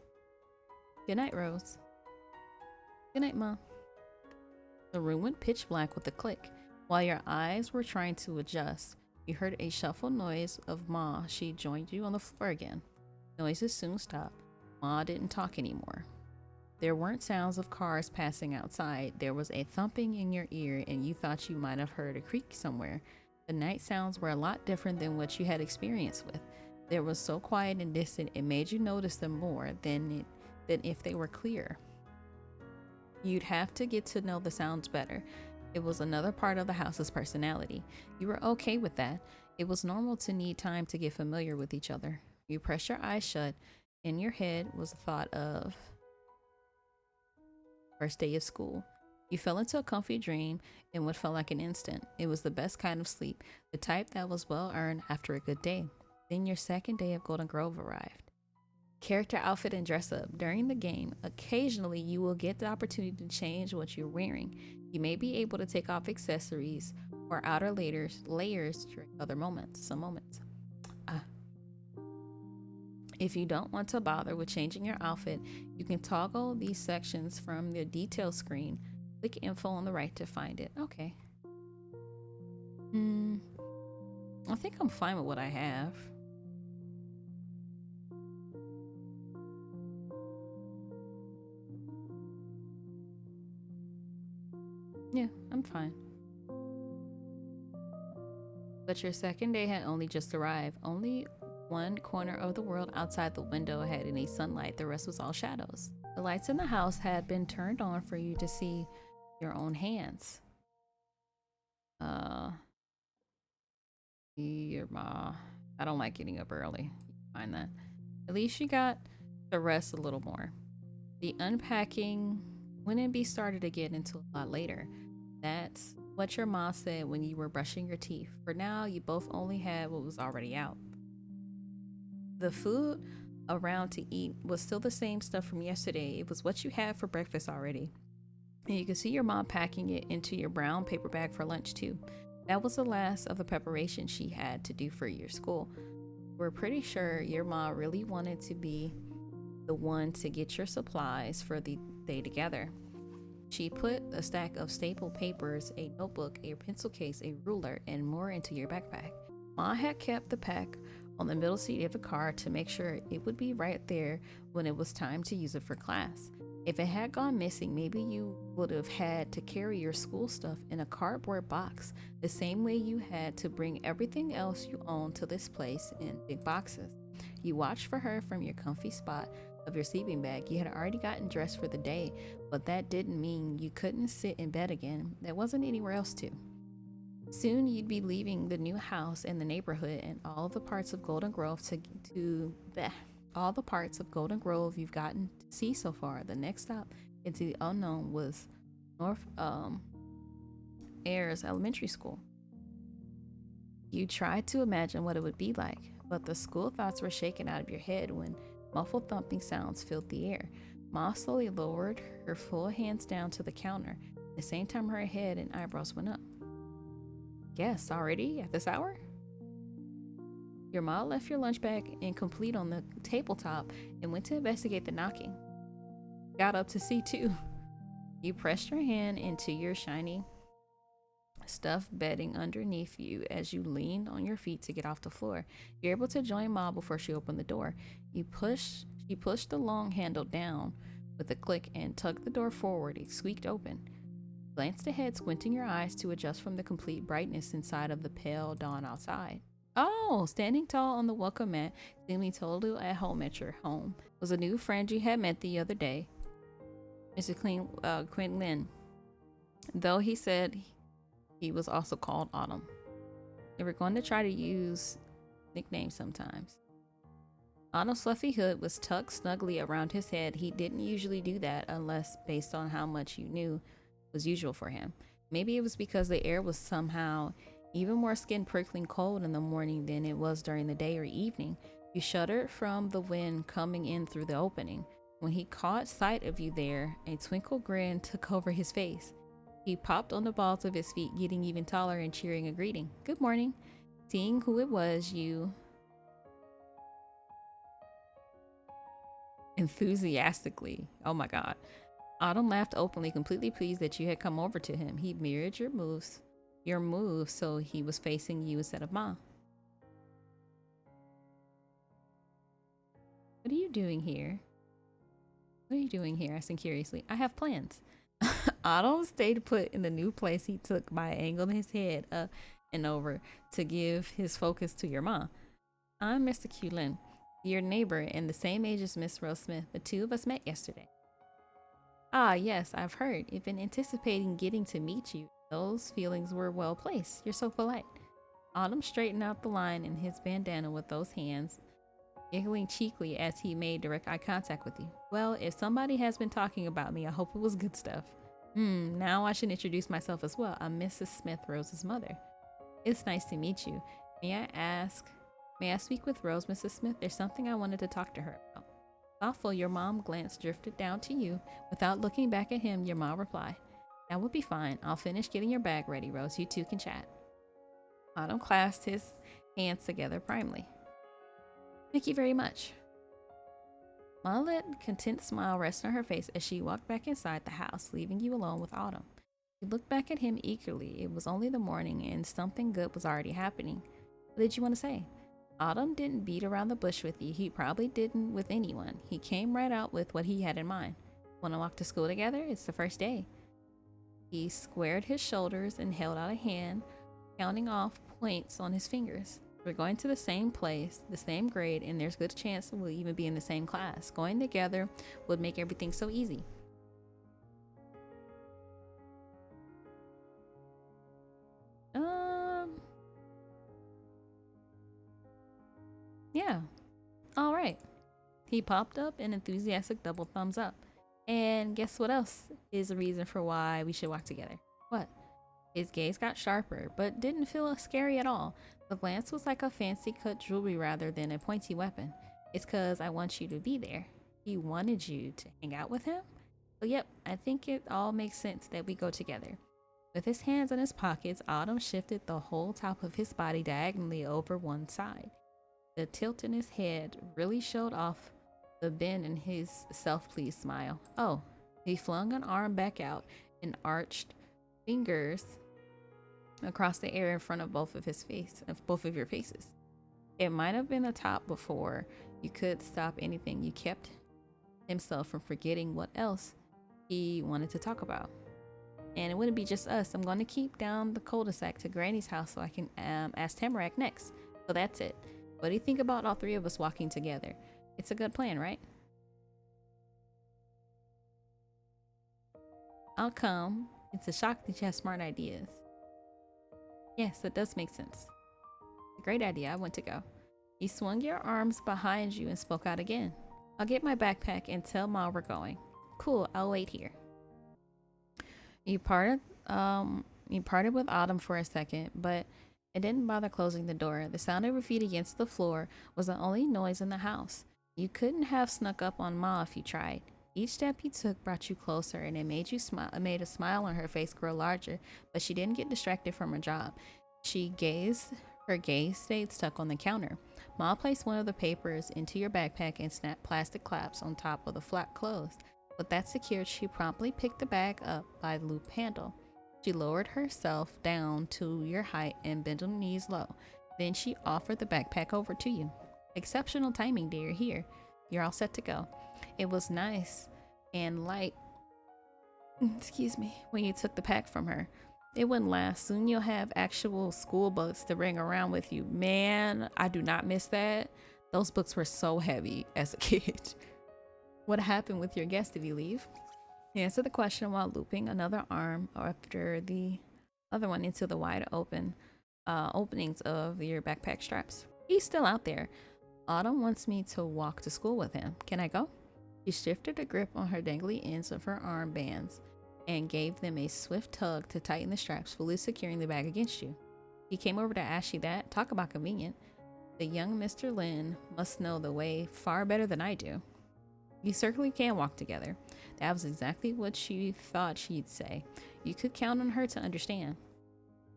Good night, Rose. Good night, Ma. The room went pitch black with a click. While your eyes were trying to adjust, you heard a shuffled noise of Ma. She joined you on the floor again. Noises soon stopped. Ma didn't talk anymore. There weren't sounds of cars passing outside. There was a thumping in your ear, and you thought you might have heard a creak somewhere. The night sounds were a lot different than what you had experienced with. They were so quiet and distant, it made you notice them more than if they were clear. You'd have to get to know the sounds better. It was another part of the house's personality. You were okay with that. It was normal to need time to get familiar with each other. You pressed your eyes shut. In your head was the thought of first day of school. You fell into a comfy dream in what felt like an instant. It was the best kind of sleep, the type that was well earned after a good day. Then your second day of Golden Grove arrived. Character outfit and dress up. During the game, occasionally you will get the opportunity to change what you're wearing. You may be able to take off accessories or outer layers during other moments. If you don't want to bother with changing your outfit, you can toggle these sections from the detail screen. Click info on the right to find it. Okay. I think I'm fine with what I have. Yeah, I'm fine. But your second day had only just arrived. Only one corner of the world outside the window had any sunlight. The rest was all shadows. The lights in the house had been turned on for you to see your own hands. Your ma. I don't like getting up early. You find that. At least you got to rest a little more. The unpacking wouldn't be started again until a lot later. That's what your mom said when you were brushing your teeth. For now, you both only had what was already out. The food around to eat was still the same stuff from yesterday. It was what you had for breakfast already. And you can see your mom packing it into your brown paper bag for lunch too. That was the last of the preparation she had to do for your school. We're pretty sure your mom really wanted to be the one to get your supplies for the day together. She put a stack of staple papers, a notebook, a pencil case, a ruler, and more into your backpack. Ma had kept the pack on the middle seat of the car to make sure it would be right there when it was time to use it for class. If it had gone missing, maybe you would have had to carry your school stuff in a cardboard box, the same way you had to bring everything else you own to this place in big boxes. You watched for her from your comfy spot of your sleeping bag. You had already gotten dressed for the day, but that didn't mean you couldn't sit in bed again. There wasn't anywhere else to. Soon you'd be leaving the new house and the neighborhood and all the parts of Golden Grove all the parts of Golden Grove you've gotten to see so far. The next stop into the unknown was North Ayers Elementary School. You tried to imagine what it would be like, but the school thoughts were shaken out of your head when muffled thumping sounds filled the air. Ma slowly lowered her full hands down to the counter. At the same time, her head and eyebrows went up. Guess already at this hour? Your ma left your lunch bag incomplete on the tabletop and went to investigate the knocking. Got up to see too. You pressed your hand into your shiny stuffed bedding underneath you as you leaned on your feet to get off the floor. You're able to join Ma before she opened the door. She pushed the long handle down with a click and tugged the door forward. It squeaked open. Glanced ahead, squinting your eyes to adjust from the complete brightness inside of the pale dawn outside. Oh, standing tall on the welcome mat, seemingly totally at home at your home, was a new friend you had met the other day, Mr. Quinlan. Though he said he was also called Autumn. They were going to try to use nicknames sometimes. Autumn's fluffy hood was tucked snugly around his head. He didn't usually do that unless based on how much you knew was usual for him. Maybe it was because the air was somehow even more skin-prickling cold in the morning than it was during the day or evening. You shuddered from the wind coming in through the opening. When he caught sight of you there, a twinkle grin took over his face. He popped on the balls of his feet, getting even taller and cheering a greeting. Good morning. Seeing who it was, you enthusiastically. Oh my God. Autumn laughed openly, completely pleased that you had come over to him. He mirrored your moves, so he was facing you instead of Ma. What are you doing here? What are you doing here? Asking curiously. I have plans. Autumn stayed put in the new place he took by angling his head up and over to give his focus to your Ma. I'm Mr. Quinlan, your neighbor and the same age as Miss Rose Smith. The two of us met yesterday. Ah, yes, I've heard. I've been anticipating getting to meet you. Those feelings were well placed. You're so polite. Autumn straightened out the line in his bandana with those hands, giggling cheekily as he made direct eye contact with you. Well, if somebody has been talking about me, I hope it was good stuff. Now I should introduce myself as well. I'm Mrs. Smith, Rose's mother. It's nice to meet you. May I speak with Rose, Mrs. Smith? There's something I wanted to talk to her about. Thoughtful, your mom glance drifted down to you. Without looking back at him, your mom replied, that would be fine. I'll finish getting your bag ready, Rose. You two can chat. Autumn clasped his hands together primly. Thank you very much. Ma let a content smile rest on her face as she walked back inside the house, leaving you alone with Autumn. You looked back at him eagerly. It was only the morning and something good was already happening. What did you want to say? Autumn didn't beat around the bush with you. He probably didn't with anyone. He came right out with what he had in mind. Want to walk to school together? It's the first day. He squared his shoulders and held out a hand, counting off points on his fingers. We're going to the same place, the same grade, and there's a good chance we'll even be in the same class. Going together would make everything so easy. Yeah. All right. He popped up an enthusiastic double thumbs up. And guess what else is a reason for why we should walk together? What? His gaze got sharper, but didn't feel scary at all. The glance was like a fancy cut jewelry rather than a pointy weapon. It's 'cause I want you to be there. He wanted you to hang out with him? So yep, I think it all makes sense that we go together. With his hands in his pockets, Autumn shifted the whole top of his body diagonally over one side. The tilt in his head really showed off the bend in his self-pleased smile. Oh, he flung an arm back out and arched fingers across the air in front of both of your faces. It might have been a top before you could stop anything. You kept himself from forgetting what else he wanted to talk about. And it wouldn't be just us. I'm going to keep down the cul-de-sac to Granny's house so I can ask Tamarack next. So that's it. What do you think about all three of us walking together? It's a good plan, right? I'll come. It's a shock that you have smart ideas. Yes, that does make sense. Great idea. I want to go. You swung your arms behind you and spoke out again. I'll get my backpack and tell Ma we're going. Cool, I'll wait here. You parted with Autumn for a second, but it didn't bother closing the door. The sound of her feet against the floor was the only noise in the house. You couldn't have snuck up on Ma if you tried. Each step you took brought you closer, and it made you smile. It made a smile on her face grow larger, but she didn't get distracted from her job. Her gaze stayed stuck on the counter. Ma placed one of the papers into your backpack and snapped plastic clamps on top of the flat clothes. With that secured, she promptly picked the bag up by the loop handle. She lowered herself down to your height and bent her knees low. Then she offered the backpack over to you. Exceptional timing, dear. Here, you're all set to go. It was nice and light, excuse me, when you took the pack from her. It wouldn't last. Soon you'll have actual school books to bring around with you. Man, I do not miss that. Those books were so heavy as a kid. What happened with your guest? Did he leave? He answered the question while looping another arm after the other one into the wide open openings of your backpack straps. He's still out there. Autumn wants me to walk to school with him. Can I go? She shifted a grip on her dangly ends of her arm bands and gave them a swift tug to tighten the straps, fully securing the bag against you. He came over to ask you that. Talk about convenient. The young Mr. Lin must know the way far better than I do. You certainly can walk together. That was exactly what she thought she'd say. You could count on her to understand.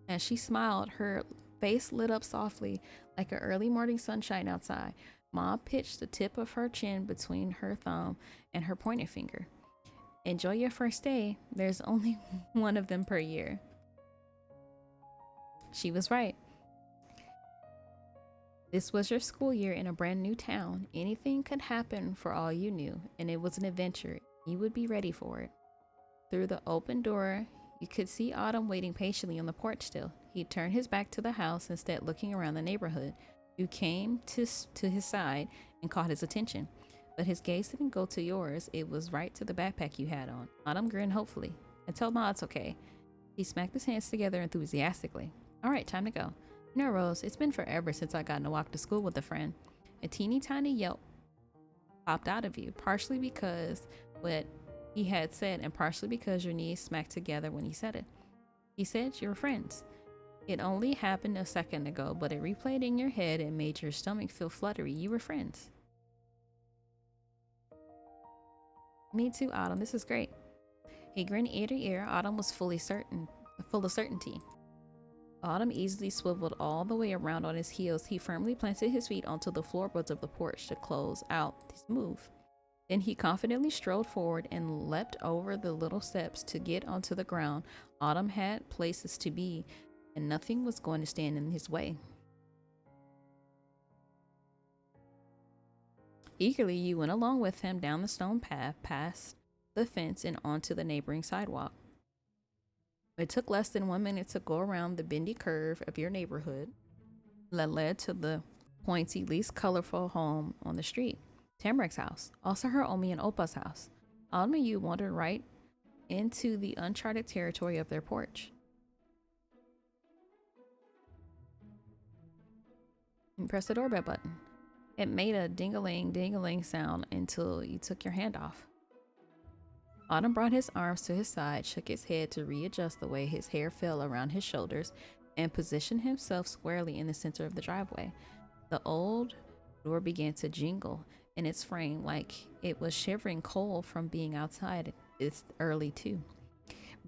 As she smiled, her face lit up softly like an early morning sunshine outside. Ma pitched the tip of her chin between her thumb and her pointer finger. Enjoy your first day. There's only one of them per year. She was right. This was your school year in a brand new town. Anything could happen for all you knew, and it was an adventure. You would be ready for it. Through the open door, you could see Autumn waiting patiently on the porch still. He turned his back to the house, instead looking around the neighborhood. You came to his side and caught his attention, but his gaze didn't go to yours. It was right to the backpack you had on. Autumn grinned hopefully. And tell Ma it's okay. He smacked his hands together enthusiastically. All right, time to go. You know, Rose, it's been forever since I got to walk to school with a friend. A teeny tiny yelp popped out of you, partially because what he had said and partially because your knees smacked together when he said it. He said you were friends. It only happened a second ago, but it replayed in your head and made your stomach feel fluttery. You were friends. Me too, Autumn. This is great. He grinned ear to ear. Autumn was full of certainty. Autumn easily swiveled all the way around on his heels. He firmly planted his feet onto the floorboards of the porch to close out his move. Then he confidently strode forward and leapt over the little steps to get onto the ground. Autumn had places to be, and nothing was going to stand in his way. Eagerly, you went along with him down the stone path, past the fence, and onto the neighboring sidewalk. It took less than 1 minute to go around the bendy curve of your neighborhood that led to the pointy, least colorful home on the street, Tamarack's house, also her Omi and Opa's house. Autumn and you wandered right into the uncharted territory of their porch. You pressed the doorbell button. It made a ding-a-ling sound until you took your hand off. Autumn brought his arms to his side, shook his head to readjust the way his hair fell around his shoulders, and positioned himself squarely in the center of the driveway. The old door began to jingle in its frame like it was shivering cold from being outside. It's early too.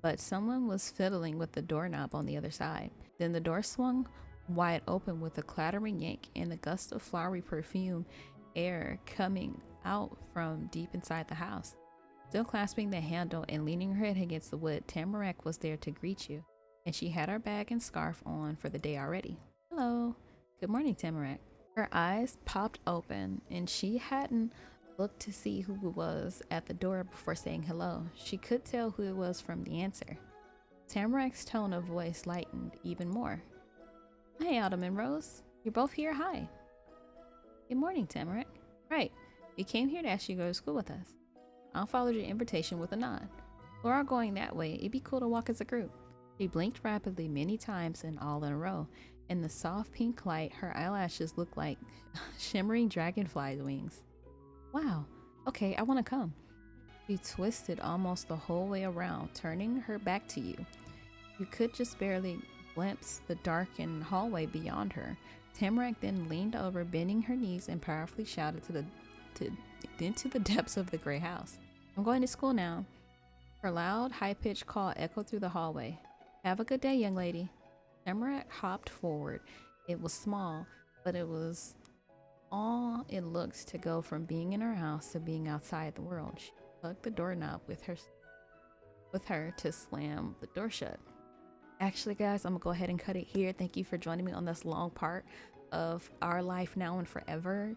But someone was fiddling with the doorknob on the other side. Then the door swung wide open with a clattering yank and a gust of flowery perfume air coming out from deep inside the house. Still clasping the handle and leaning her head against the wood, Tamarack was there to greet you, and she had her bag and scarf on for the day already. Hello. Good morning, Tamarack. Her eyes popped open, and she hadn't looked to see who it was at the door before saying hello. She could tell who it was from the answer. Tamarac's tone of voice lightened even more. Hi, Autumn and Rose. You're both here? Hi. Good morning, Tamarack. Right. We came here to ask you to go to school with us. I'll follow your invitation with a nod. We're all going that way. It'd be cool to walk as a group. She blinked rapidly many times and all in a row. In the soft pink light, her eyelashes looked like shimmering dragonfly wings. Wow. Okay, I want to come. She twisted almost the whole way around, turning her back to you. You could just barely glimpse the darkened hallway beyond her. Tamarack then leaned over, bending her knees, and powerfully shouted into the depths of the gray house. I'm going to school now. Her loud, high-pitched call echoed through the hallway. Have a good day, young lady. Tamarack hopped forward. It was small, but it was all it looked to go from being in her house to being outside the world. She tugged the doorknob with her to slam the door shut. Actually, guys, I'm gonna go ahead and cut it here. Thank you for joining me on this long part of Our Life Now and Forever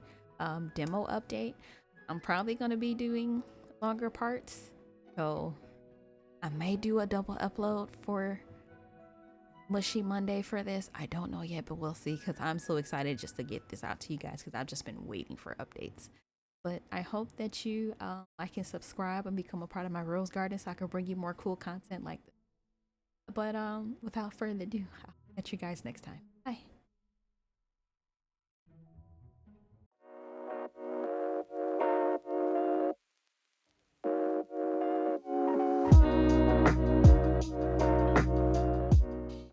demo update. I'm probably gonna be doing longer parts, so I may do a double upload for Mushy Monday for this. I don't know yet, but we'll see, because I'm so excited just to get this out to you guys, because I've just been waiting for updates. But I hope that you like and subscribe and become a part of my Rose Garden so I can bring you more cool content like this. But without further ado, I'll catch you guys next time. Bye.